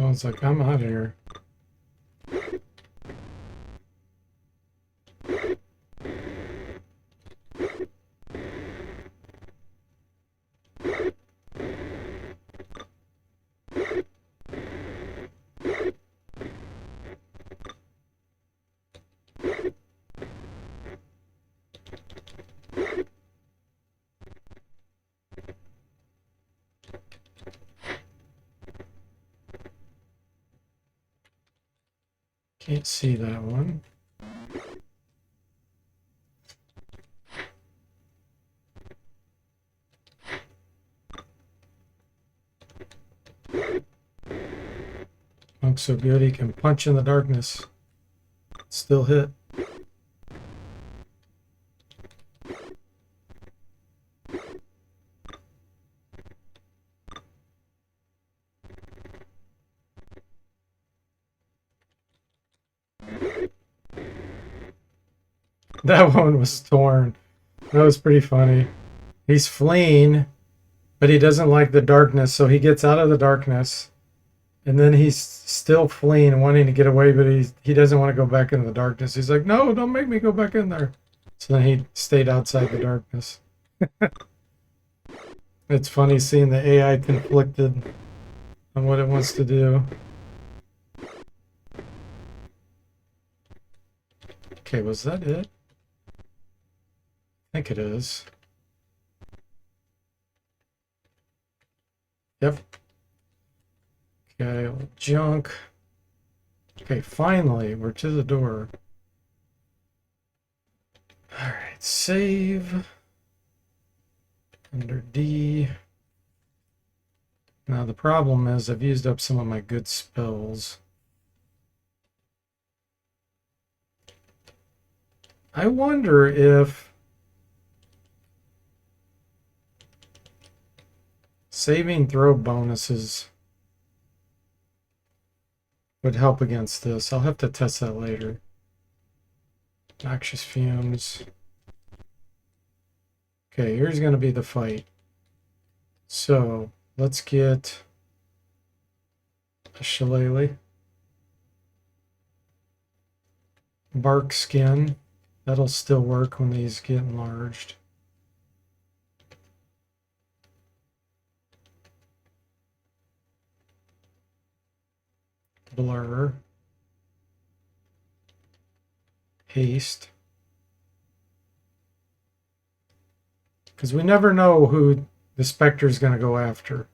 Oh, it's like, I'm out of here. Can't see that one. Monk's so good he can punch in the darkness. Still hit. That one was torn. That was pretty funny. He's fleeing, but he doesn't like the darkness, so he gets out of the darkness. And then he's still fleeing, wanting to get away, but he doesn't want to go back into the darkness. He's like, no, don't make me go back in there. So then he stayed outside the darkness. It's funny seeing the AI conflicted on what it wants to do. Okay, was that it? I think it is. Yep. Okay, junk. Okay, finally, we're to the door. Alright, save. Under D. Now the problem is I've used up some of my good spells. I wonder if saving throw bonuses would help against this. I'll have to test that later. Noxious fumes. Okay, here's going to be the fight. So let's get a shillelagh. Bark skin. That'll still work when these get enlarged. Blur. Haste. Because we never know who the Spectre is going to go after.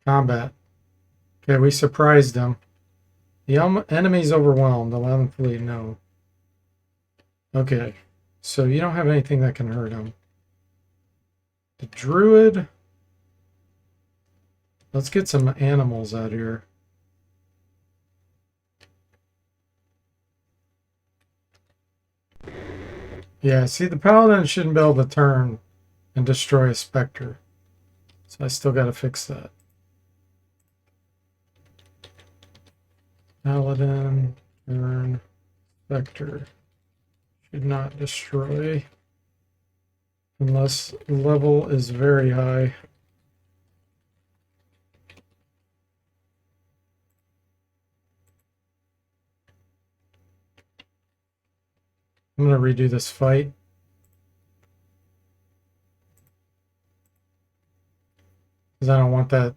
Combat. Okay, we surprised them. The enemy's overwhelmed. Allow them to flee. No. Okay, so you don't have anything that can hurt him. The druid. Let's get some animals out here. Yeah, see, the paladin shouldn't be able to turn and destroy a specter. So I still got to fix that. Paladin, turn, specter. Should not destroy. Unless level is very high. I'm going to redo this fight. Because I don't want that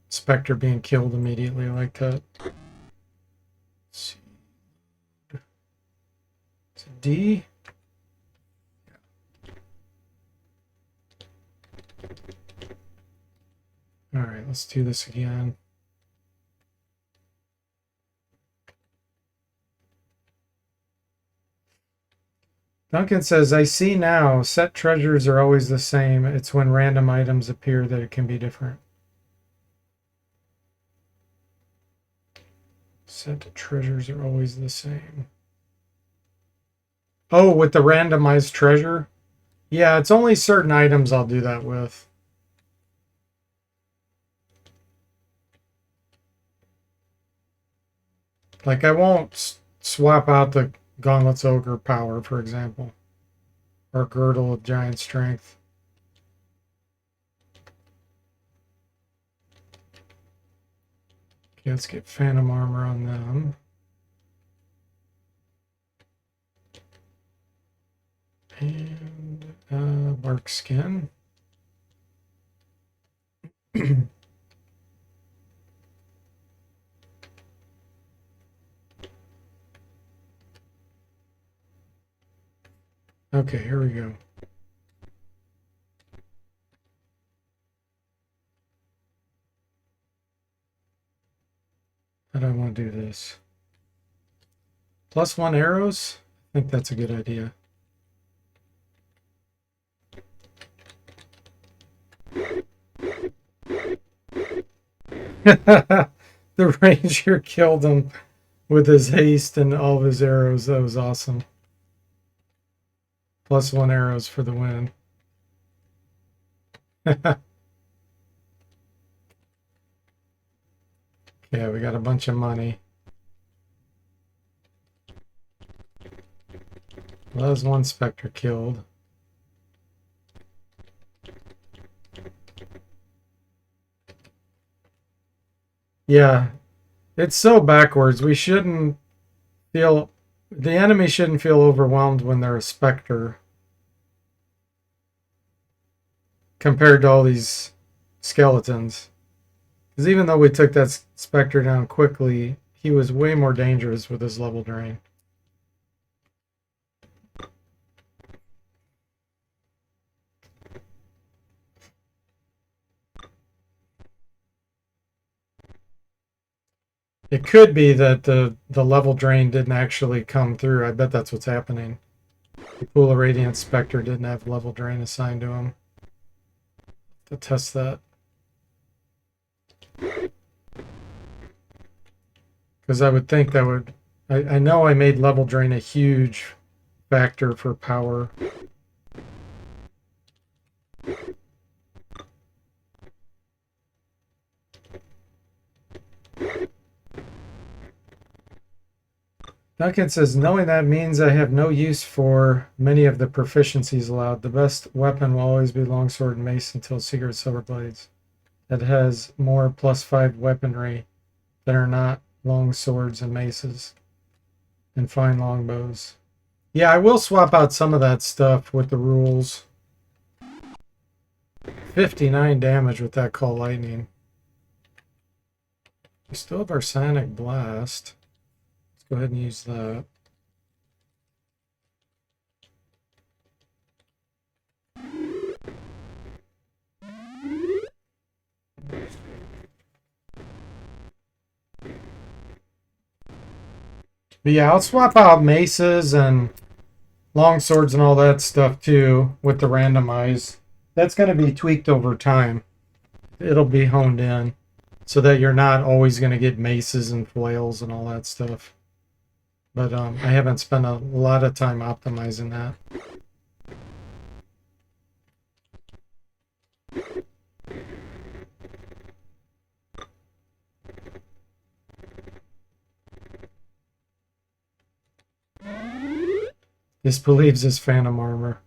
specter being killed immediately like that. Let's see. It's a D. All right, let's do this again. Duncan says, I see now, set treasures are always the same. It's when random items appear that it can be different. Set treasures are always the same. Oh, with the randomized treasure? Yeah, it's only certain items I'll do that with. Like, I won't swap out the Gauntlet's Ogre power, for example. Or Girdle of Giant Strength. Okay, let's get Phantom Armor on them. And Bark Skin. Okay, here we go. How do I want to do this? +1 arrows? I think that's a good idea. The ranger killed him with his haste and all of his arrows. That was awesome. +1 arrows for the win. Yeah, we got a bunch of money. Well, that was one specter killed. Yeah, it's so backwards. We shouldn't feel... The enemy shouldn't feel overwhelmed when they're a specter. Compared to all these skeletons. Because even though we took that specter down quickly, he was way more dangerous with his level drain. It could be that the level drain didn't actually come through. I bet that's what's happening. The Pool of Radiance Spectre didn't have level drain assigned to him. To test that. Because I would think that would... I know I made level drain a huge factor for power. Duncan says, knowing that means I have no use for many of the proficiencies allowed. The best weapon will always be longsword and mace until Secret Silver Blades. That has more +5 weaponry that are not long swords and maces and fine longbows. Yeah, I will swap out some of that stuff with the rules. 59 damage with that Call Lightning. We still have our Sonic Blast. Let's go ahead and use that. But yeah, I'll swap out maces and long swords and all that stuff too with the randomize. That's going to be tweaked over time. It'll be honed in so that you're not always going to get maces and flails and all that stuff. But I haven't spent a lot of time optimizing that. Disbelieves his phantom armor.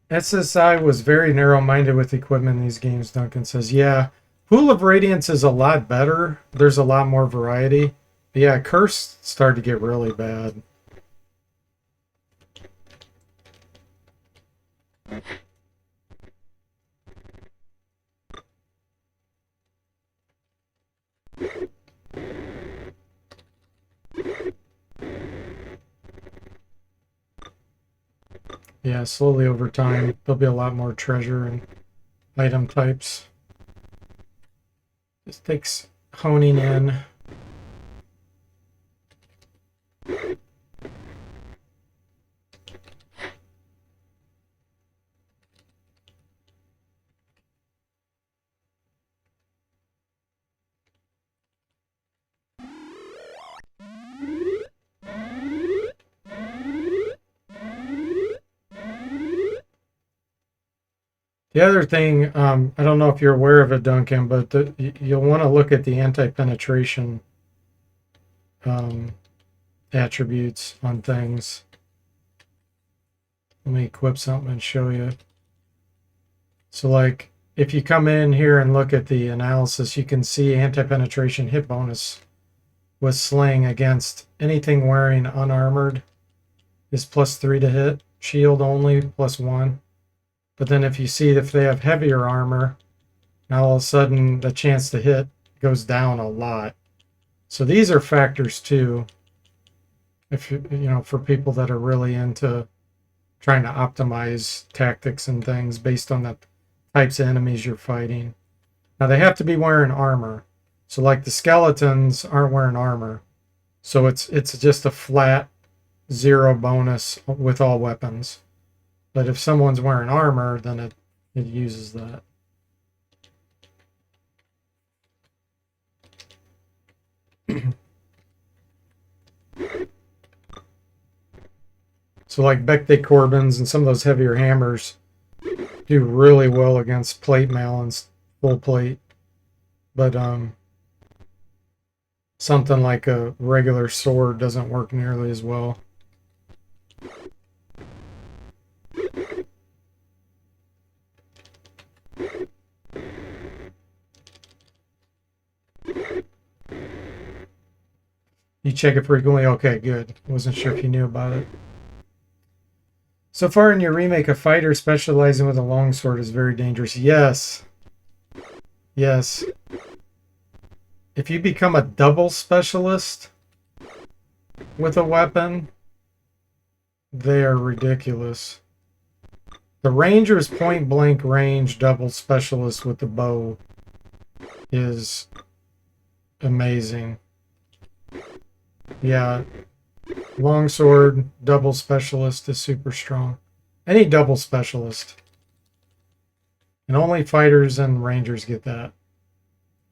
SSI was very narrow-minded with equipment in these games, Duncan says. Yeah, Pool of Radiance is a lot better. There's a lot more variety. But yeah, Curse started to get really bad. Yeah, slowly over time, there'll be a lot more treasure and item types. This takes honing in. The other thing, I don't know if you're aware of it, Duncan, but you'll want to look at the anti-penetration attributes on things. Let me equip something and show you. So like, if you come in here and look at the analysis, you can see anti-penetration hit bonus with sling against anything wearing unarmored is +3 to hit. Shield only +1. But then if you see if they have heavier armor, now all of a sudden the chance to hit goes down a lot. So these are factors too. If you know, for people that are really into trying to optimize tactics and things based on the types of enemies you're fighting. Now they have to be wearing armor. So like the skeletons aren't wearing armor. So it's just a flat 0 bonus with all weapons. But if someone's wearing armor, then it uses that. So like Becte Corbins and some of those heavier hammers do really well against plate mail and full plate. But something like a regular sword doesn't work nearly as well. You check it frequently? Okay, good. Wasn't sure if you knew about it. So far in your remake, a fighter specializing with a longsword is very dangerous. Yes. Yes. If you become a double specialist with a weapon, they are ridiculous. The ranger's point blank range double specialist with the bow is amazing. Yeah, longsword double specialist is super strong. Any double specialist. And only fighters and rangers get that.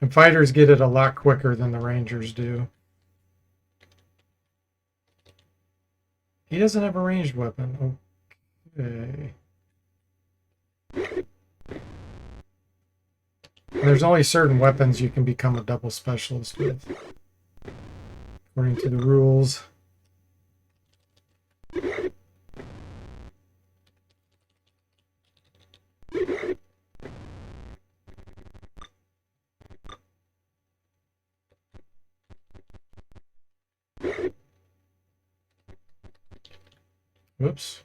And fighters get it a lot quicker than the rangers do. He doesn't have a ranged weapon. Okay. There's only certain weapons you can become a double specialist with, according to the rules. Whoops.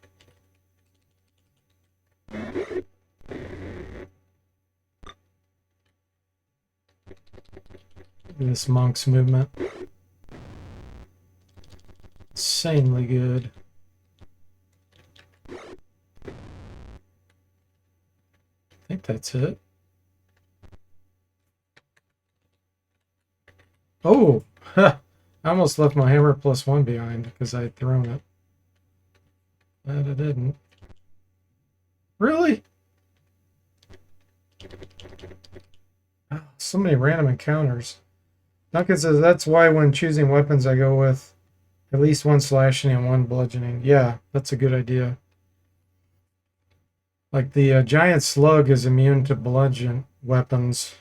This monk's movement. Insanely good. I think that's it. Oh! I almost left my hammer +1 behind because I had thrown it. Glad I didn't. Really? Oh, so many random encounters. Duncan says that's why when choosing weapons I go with at least one slashing and one bludgeoning. Yeah, that's a good idea. Like the giant slug is immune to bludgeon weapons,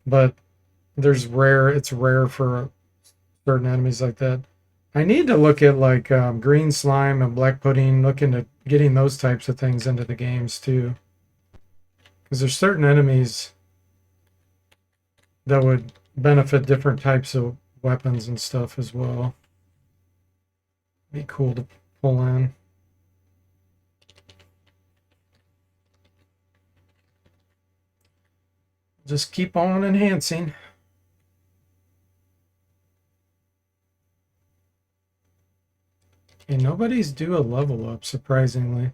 but it's rare for certain enemies like that. I need to look at like green slime and black pudding, look into getting those types of things into the games too. Because there's certain enemies that would benefit different types of weapons and stuff as well. Be cool to pull in. Just keep on enhancing. Okay, nobody's due a level up, surprisingly.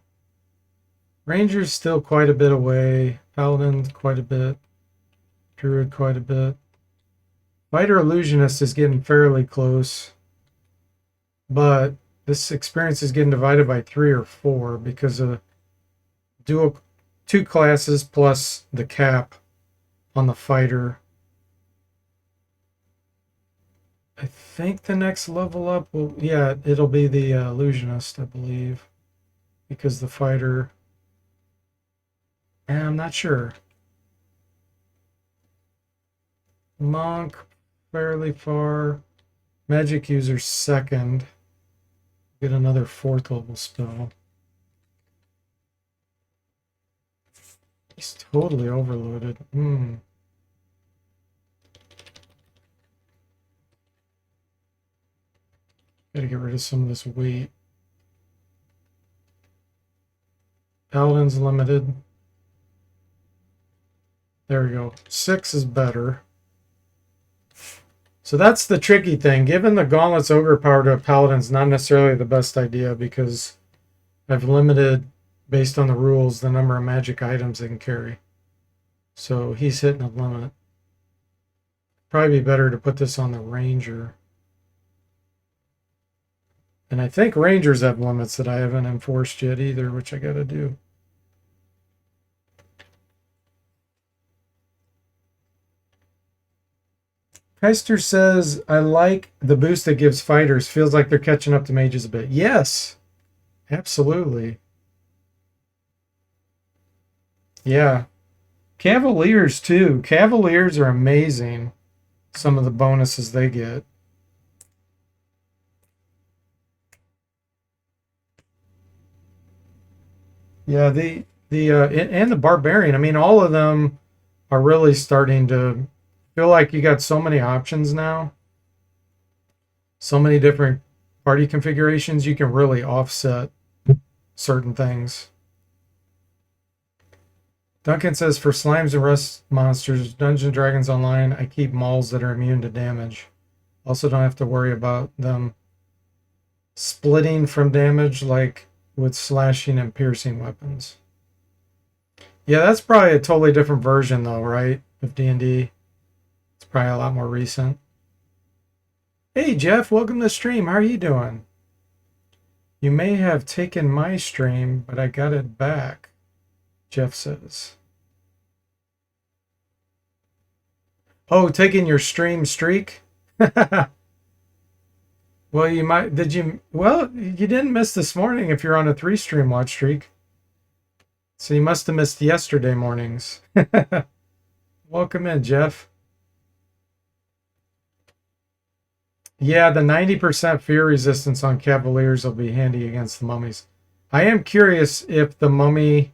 Ranger's still quite a bit away. Paladin, quite a bit. Druid, quite a bit. Fighter Illusionist is getting fairly close. But this experience is getting divided by 3 or 4 because of dual 2 classes plus the cap on the fighter. I think the next level up will, yeah, it'll be the illusionist, I believe, because the fighter, I'm not sure. Monk, fairly far. Magic user second. Get another 4th level spell. He's totally overloaded. Gotta get rid of some of this weight. Paladin's limited. There we go. 6 is better. So that's the tricky thing. Giving the Gauntlet's Ogre power to a Paladin's not necessarily the best idea because I've limited, based on the rules, the number of magic items they can carry. So he's hitting a limit. Probably be better to put this on the Ranger. And I think Rangers have limits that I haven't enforced yet either, which I gotta do. Keister says, I like the boost it gives fighters. Feels like they're catching up to mages a bit. Yes, absolutely. Yeah. Cavaliers, too. Cavaliers are amazing. Some of the bonuses they get. Yeah, and the Barbarian. I mean, all of them are really starting to feel like you got so many options now. So many different party configurations. You can really offset certain things. Duncan says, for slimes and rust monsters, Dungeons & Dragons Online, I keep mauls that are immune to damage. Also don't have to worry about them splitting from damage like with slashing and piercing weapons. Yeah, that's probably a totally different version though, right? Of D&D. It's probably a lot more recent. Hey Jeff, welcome to the stream. How are you doing? You may have taken my stream, but I got it back, Jeff says. Oh, taking your stream streak? Well, you might, well, you didn't miss this morning if you're on a 3 stream watch streak. So you must have missed yesterday mornings. Welcome in, Jeff. Yeah, the 90% fear resistance on Cavaliers will be handy against the mummies. I am curious if the mummy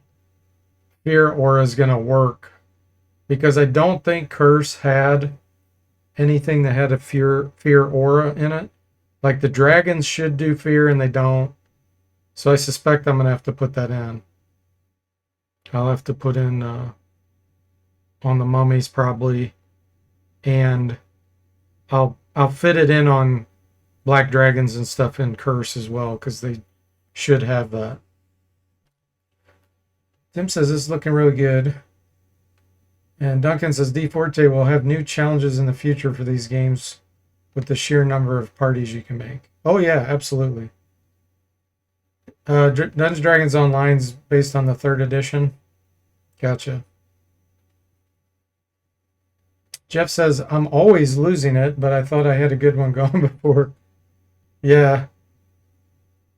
fear aura is going to work, because I don't think Curse had anything that had a fear aura in it. Like the dragons should do fear and they don't. So I suspect I'm going to have to put that in. I'll have to put in on the mummies probably and I'll fit it in on black dragons and stuff in Curse as well, because they should have that. Tim says this is looking really good. And Duncan says DFortae will have new challenges in the future for these games with the sheer number of parties you can make. Oh yeah, absolutely. Dungeons Dragons Online's based on the 3rd edition. Gotcha. Jeff says I'm always losing it, but I thought I had a good one going before. Yeah.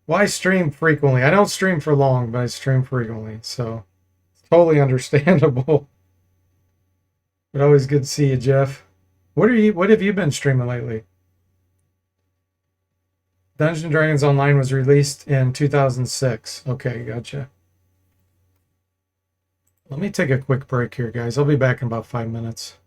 Well, I stream frequently. I don't stream for long, but I stream frequently, so it's totally understandable. But always good to see you, Jeff. What have you been streaming lately? Dungeons and Dragons Online was released in 2006. Okay, gotcha. Let me take a quick break here, guys. I'll be back in about 5 minutes.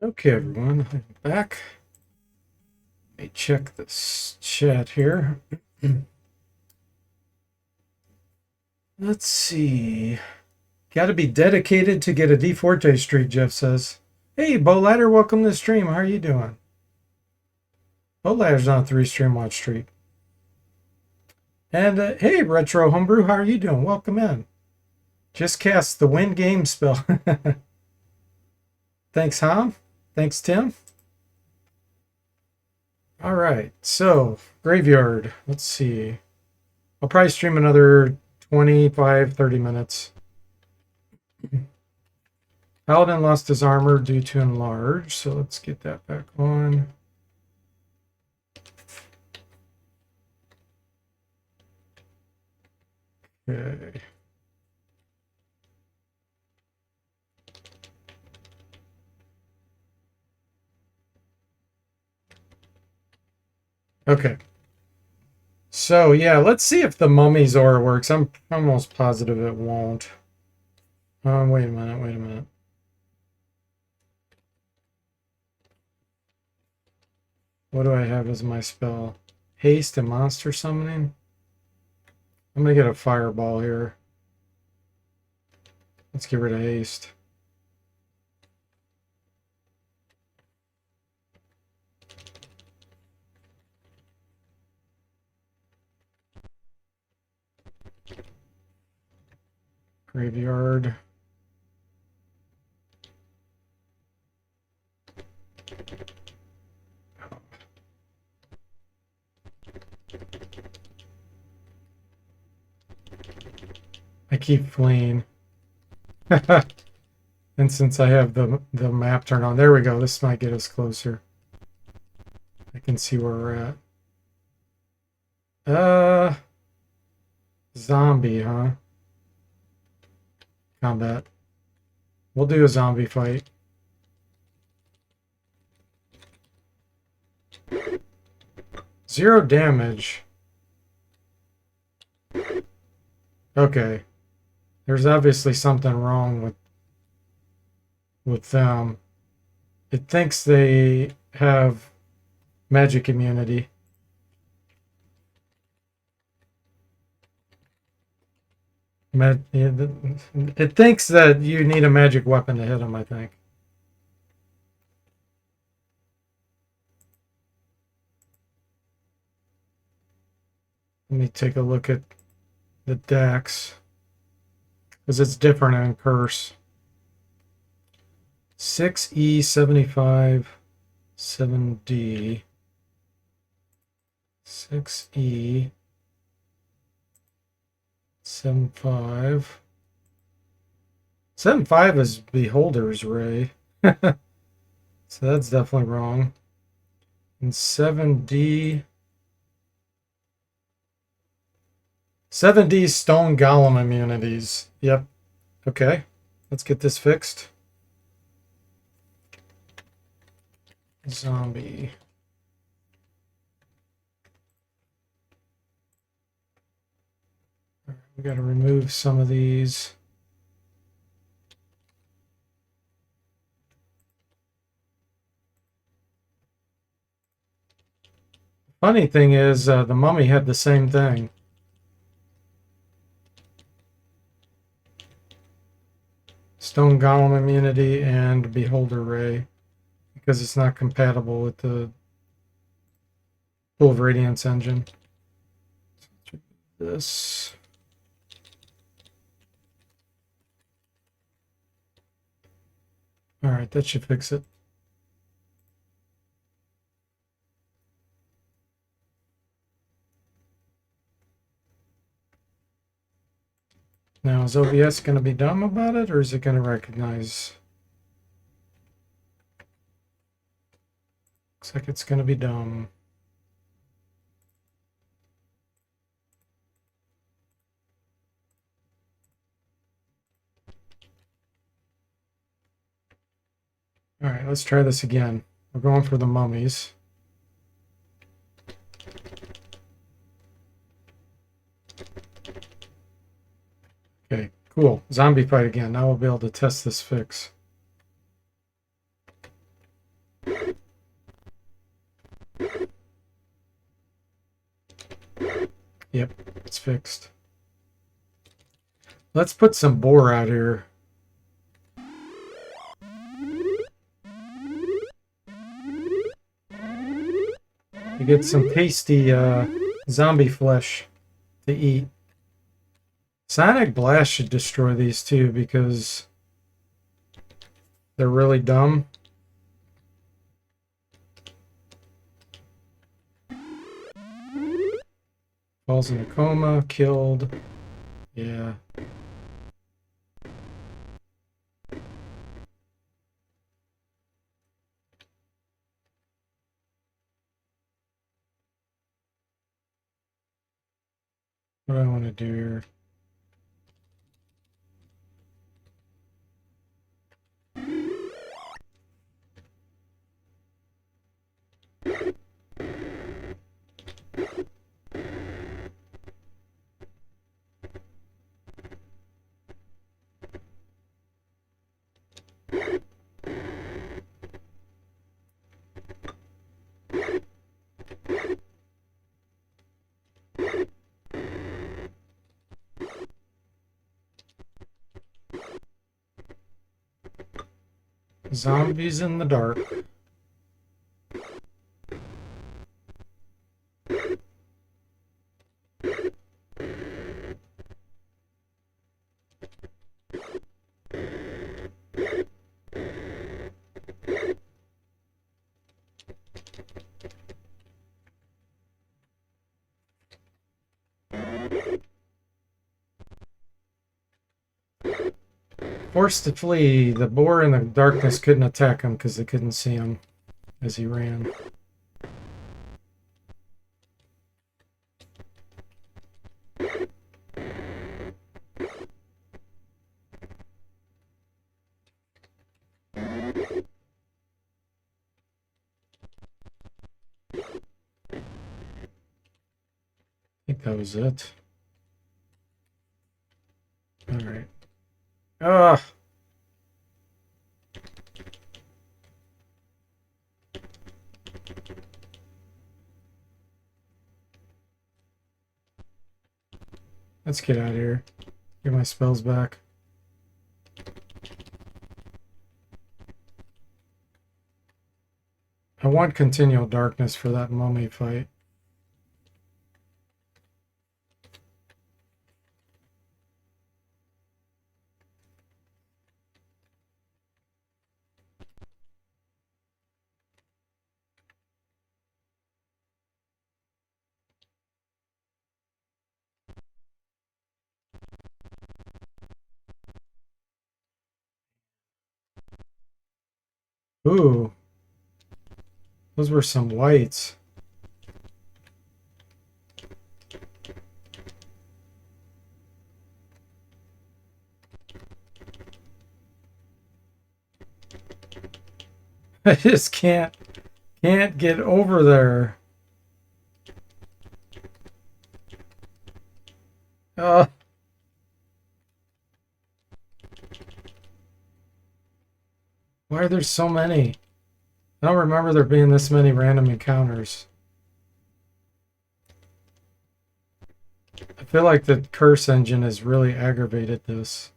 Okay, everyone, I'm back. Let me check this chat here. Let's see. Got to be dedicated to get a DFortae streak, Jeff says. Hey, Bo Ladder, welcome to the stream. How are you doing? Bo Ladder's on a 3-stream watch streak. And hey, Retro Homebrew, how are you doing? Welcome in. Just cast the win game spell. Thanks, Ham. Thanks, Tim. All right, so Graveyard. Let's see. I'll probably stream another 25, 30 minutes. Paladin lost his armor due to enlarge, so let's get that back on. Okay. Okay. So yeah, let's see if the Mummy's aura works. I'm almost positive it won't. Wait a minute. What do I have as my spell? Haste and monster summoning? I'm gonna get a fireball here. Let's get rid of haste. Graveyard. I keep fleeing. And since I have the map turned on, there we go. This might get us closer. I can see where we're at. Zombie, huh? Combat. We'll do a zombie fight. Zero damage. Okay. There's obviously something wrong with them. It thinks they have magic immunity. It thinks that you need a magic weapon to hit them, I think. Let me take a look at the dex, because it's different in Curse. 6E, 75, 7D. 6E, 75. 75 is Beholder's Ray. So that's definitely wrong. And 7D. 7D Stone Golem immunities. Yep. Okay. Let's get this fixed. Zombie. All right, we got to remove some of these. Funny thing is, the Mummy had the same thing. Stone Golem immunity and Beholder Ray, because it's not compatible with the Pool of Radiance engine. This. All right, that should fix it. Now, is OBS going to be dumb about it, or is it going to recognize? Looks like it's going to be dumb. All right, let's try this again. We're going for the mummies. Okay, cool. Zombie fight again. Now we'll be able to test this fix. Yep, it's fixed. Let's put some boar out here. You get some tasty zombie flesh to eat. Sonic Blast should destroy these too because they're really dumb. Falls in a coma, killed. Yeah. What do I want to do here? Zombies in the dark. Forced to flee, the boar in the darkness couldn't attack him because they couldn't see him as he ran. I think that was it. All right. Ah. Let's get out of here. Get my spells back. I want continual darkness for that mummy fight. Ooh. Those were some whites. I just can't get over there. Oh. Why are there so many? I don't remember there being this many random encounters. I feel like the curse engine has really aggravated this.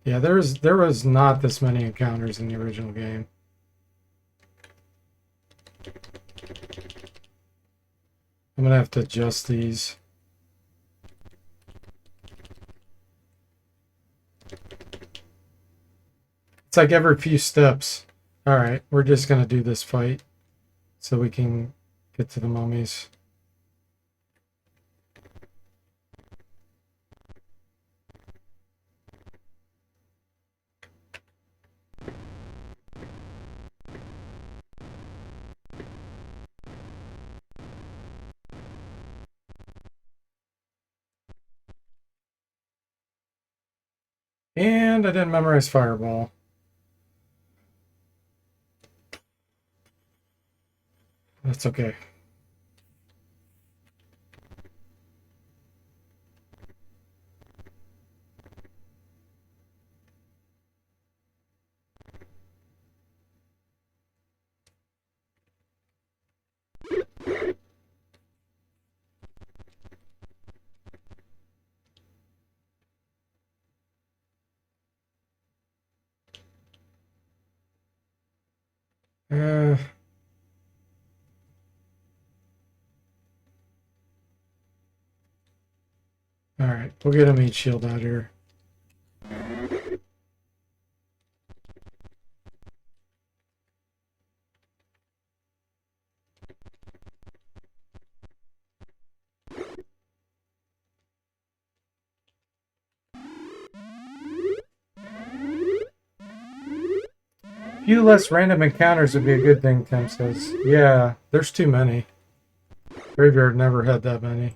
Yeah, there was not this many encounters in the original game. I'm gonna have to adjust these. It's like every few steps. All right, we're just gonna do this fight so we can get to the mummies. And I didn't memorize Fireball. That's okay. Uh, all right, we'll get a meat shield out here. A few less random encounters would be a good thing, Tim says. Yeah, there's too many. Graveyard never had that many.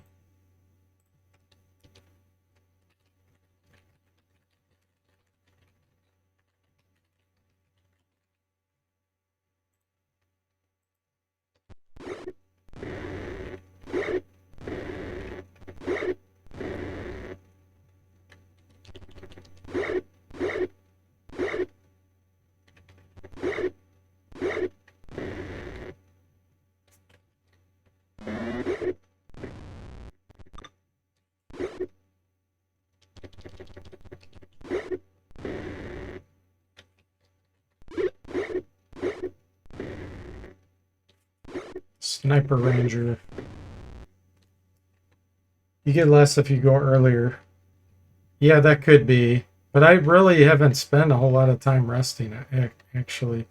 Sniper Ranger. You get less if you go earlier. Yeah, that could be. But I really haven't spent a whole lot of time resting, actually.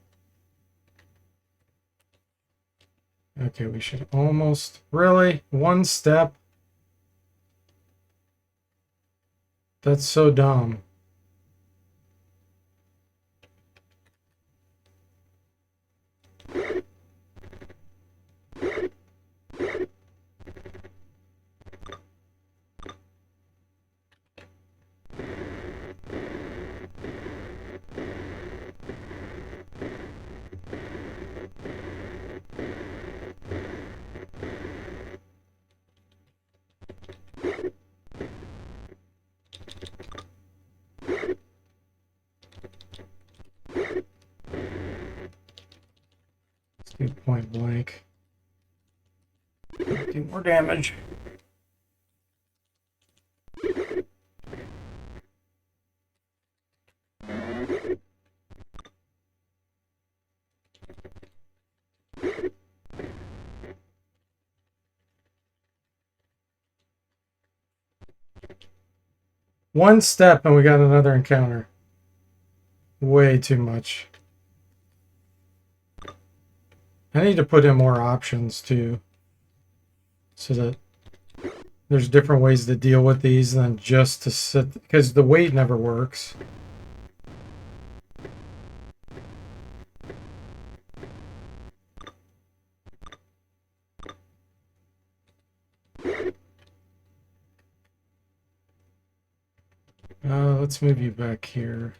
Okay, we should almost... Really? One step? That's so dumb. Let's do point blank. Do more damage. One step and we got another encounter. Way too much. I need to put in more options too, so that there's different ways to deal with these than just to sit, because the weight never works. Let's move you back here.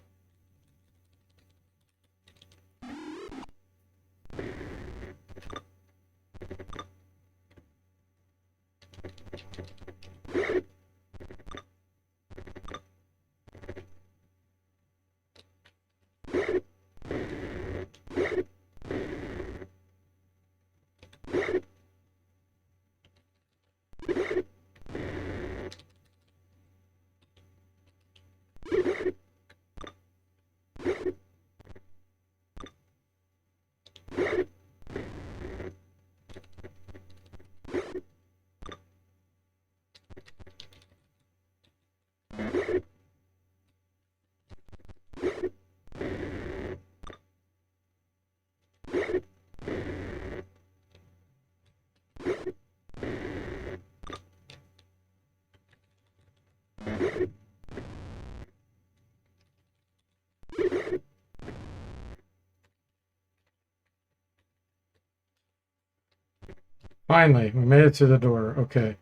Finally, we made it to the door. Okay.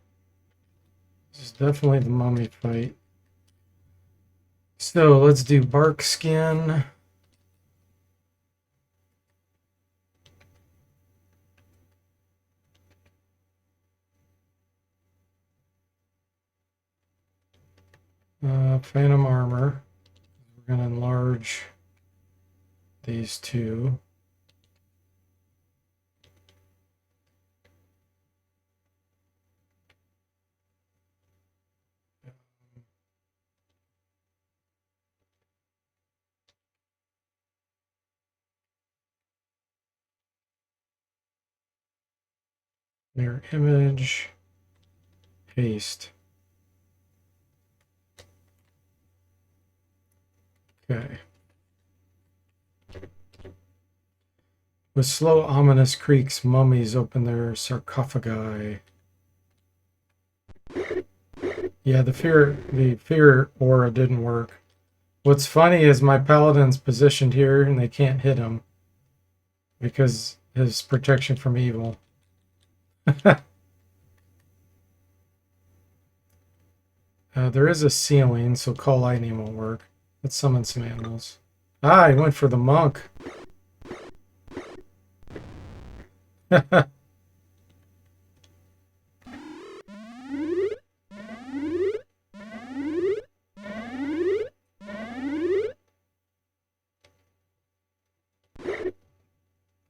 This is definitely the mummy fight. So let's do bark skin. Phantom armor. We're going to enlarge these two. Mirror image. Paste. Okay. With slow, ominous creaks, mummies open their sarcophagi. Yeah, the fear aura didn't work. What's funny is my paladin's positioned here and they can't hit him because his protection from evil. There is a ceiling, so call lightning won't work. Let's summon some animals. Ah, he went for the monk. They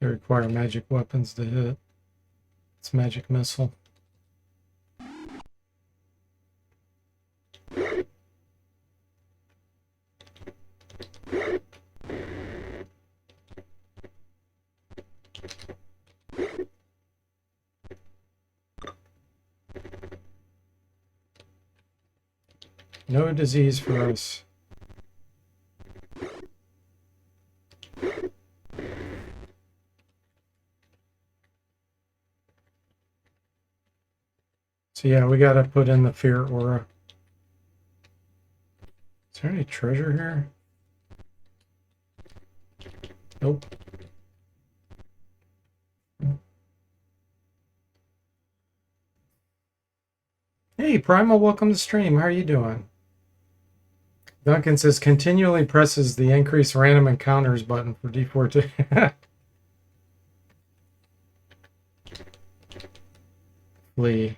require magic weapons to hit. It's magic missile. No disease for us. So yeah, we gotta put in the fear aura. Is there any treasure here? Nope. Hey, Primal, welcome to stream. How are you doing? Duncan says continually presses the increase random encounters button for DFortae. Flee.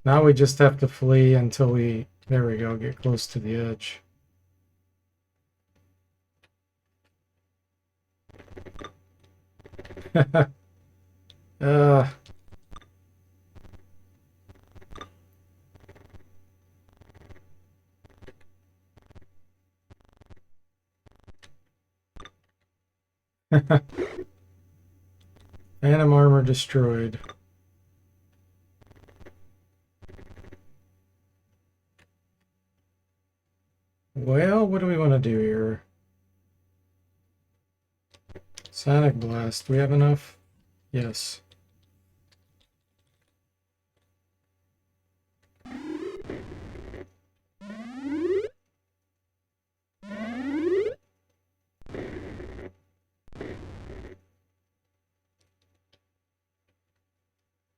Now we just have to flee until we, there we go, get close to the edge. uh, Phantom armor destroyed. Well, what do we want to do here? Sonic Blast. Do we have enough? Yes.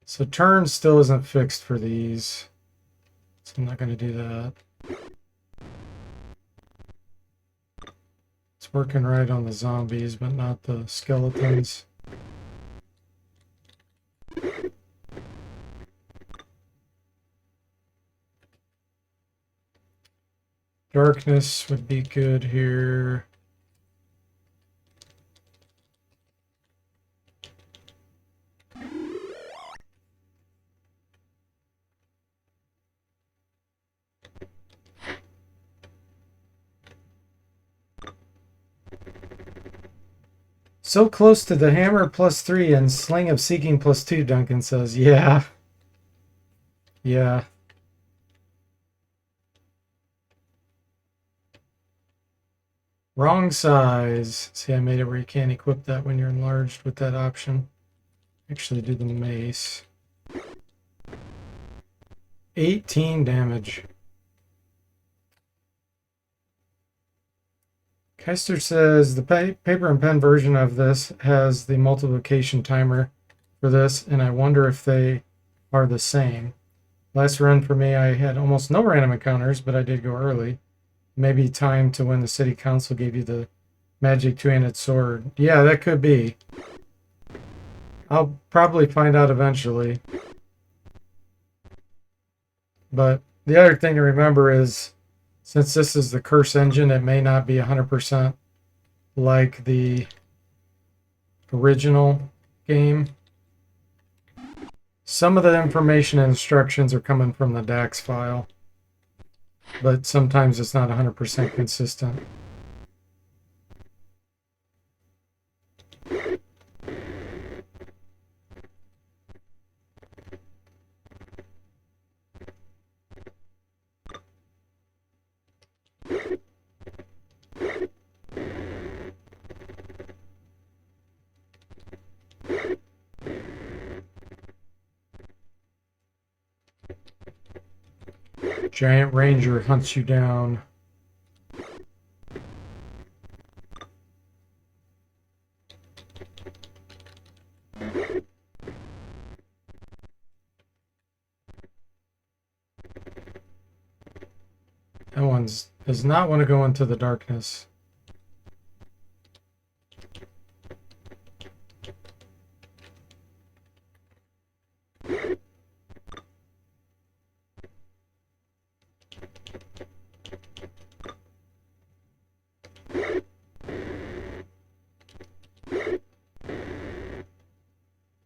So turn still isn't fixed for these. So I'm not going to do that. It's working right on the zombies, but not the skeletons. Darkness would be good here. So close to the hammer +3 and sling of seeking +2, Duncan says. Yeah. Yeah. Wrong size. See, I made it where you can't equip that when you're enlarged with that option. Actually do the mace. 18 damage. Keister says the paper and pen version of this has the multiplication timer for this, and I wonder if they are the same. Last run for me, I had almost no random encounters, but I did go early. Maybe time to when the city council gave you the magic two-handed sword. Yeah, that could be. I'll probably find out eventually. But the other thing to remember is, since this is the curse engine, it may not be 100% like the original game. Some of the information and instructions are coming from the DAX file, but sometimes it's not 100% consistent. Giant Ranger hunts you down. That one does not want to go into the darkness.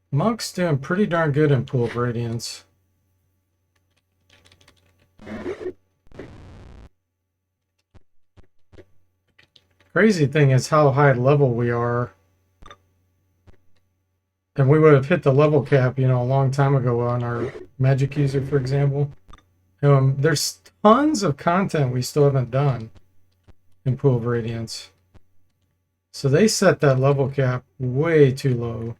Monk's doing pretty darn good in Pool of Radiance. Crazy thing is how high level we are. And we would have hit the level cap, you know, a long time ago on our magic user, for example. There's tons of content we still haven't done in Pool of Radiance. So they set that level cap way too low.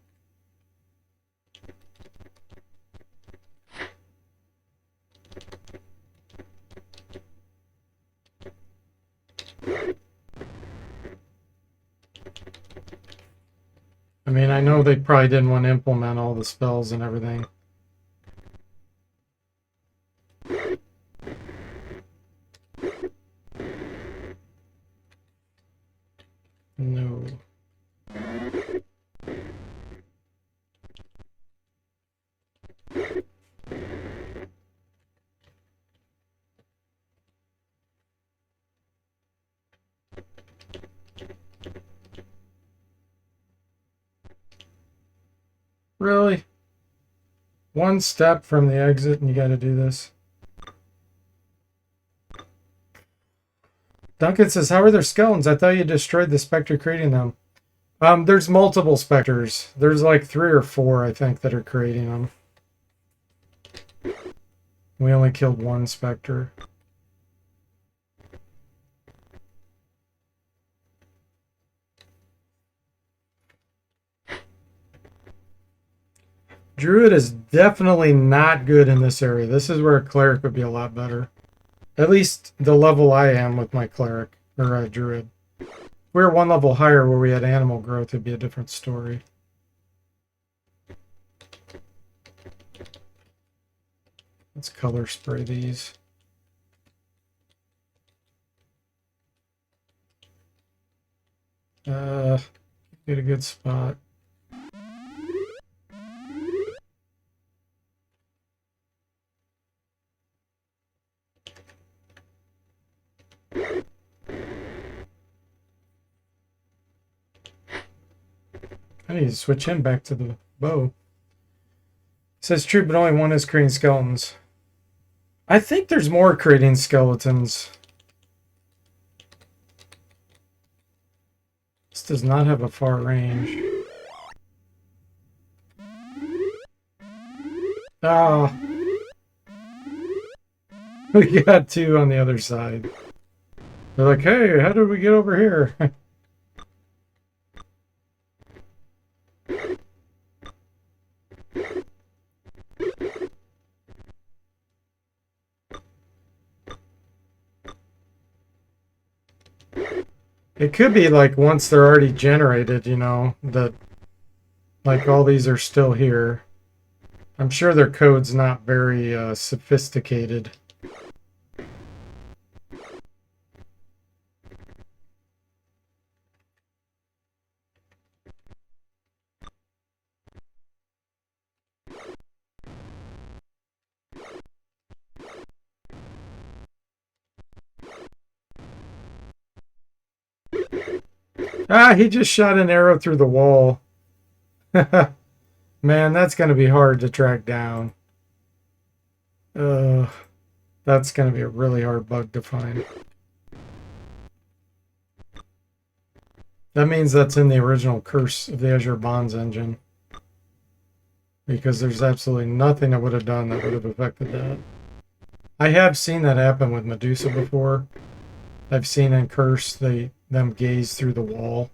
I mean, I know they probably didn't want to implement all the spells and everything. No. Really? One step from the exit and you got to do this? Duncan says, how are there skeletons? I thought you destroyed the specter creating them. There's multiple specters. There's like 3 or 4, I think, that are creating them. We only killed one specter. Druid is definitely not good in this area. This is where a cleric would be a lot better. At least the level I am with my cleric, or druid. If we were one level higher where we had animal growth, it'd be a different story. Let's color spray these. Get a good spot. I need to switch him back to the bow. It says true, but only one is creating skeletons. I think there's more creating skeletons. This does not have a far range. Ah. We got 2 on the other side. They're like, hey, how did we get over here? It could be like once they're already generated, you know, that like all these are still here. I'm sure their code's not very sophisticated. Ah, he just shot an arrow through the wall. Man, that's going to be hard to track down. That's going to be a really hard bug to find. That means that's in the original Curse of the Azure Bonds engine. Because there's absolutely nothing I would have done that would have affected that. I have seen that happen with Medusa before. I've seen in Curse them gaze through the wall.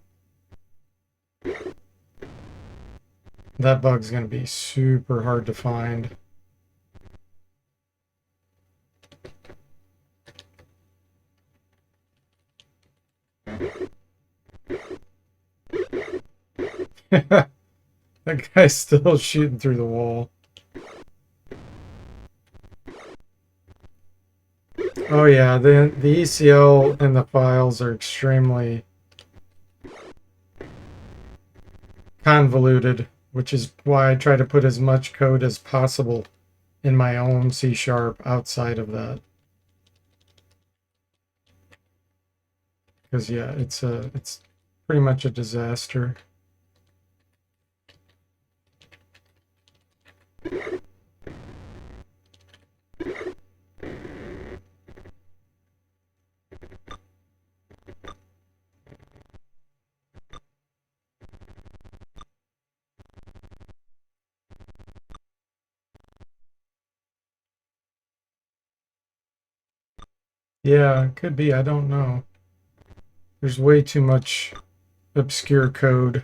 That bug's going to be super hard to find. That guy's still shooting through the wall. Oh yeah, the ECL and the files are extremely convoluted, which is why I try to put as much code as possible in my own C# outside of that. Because yeah, it's pretty much a disaster. Yeah, it could be. I don't know. There's way too much obscure code.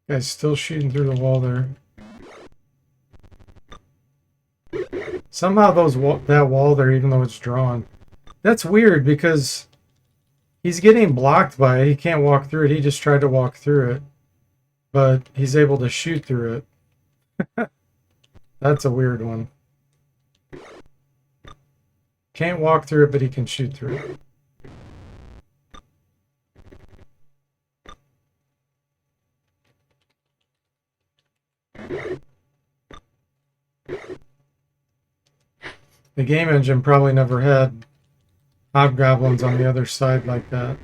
Guy's still shooting through the wall there. Somehow that wall there, even though it's drawn. That's weird because he's getting blocked by it. He can't walk through it. He just tried to walk through it. But he's able to shoot through it. That's a weird one. Can't walk through it, but he can shoot through it. The game engine probably never had hobgoblins on the other side like that.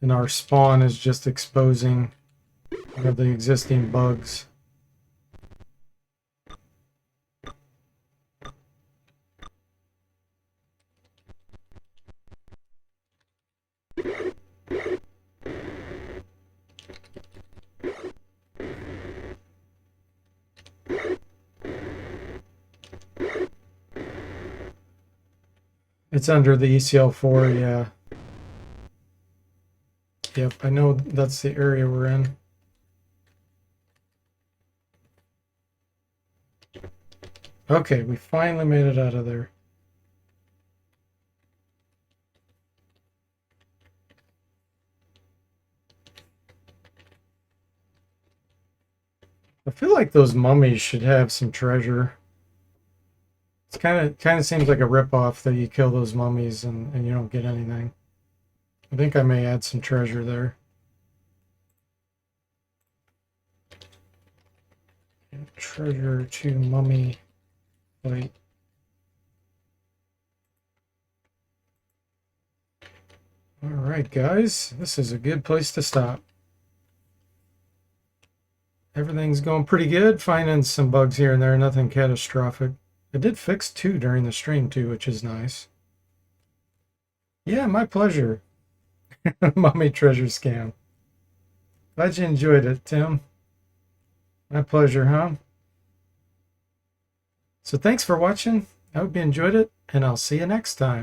And our spawn is just exposing the existing bugs. It's under the ECL4, yeah. Yep, I know that's the area we're in. Okay, we finally made it out of there. I feel like those mummies should have some treasure. It's kind of seems like a ripoff that you kill those mummies and you don't get anything. I think I may add some treasure there. Treasure to mummy plate. All right, guys, this is a good place to stop. Everything's going pretty good. Finding some bugs here and there, nothing catastrophic. I did fix 2 during the stream too, which is nice. Yeah, my pleasure. Mummy treasure scam. Glad you enjoyed it, Tim. My pleasure, huh? So thanks for watching. I hope you enjoyed it, and I'll see you next time.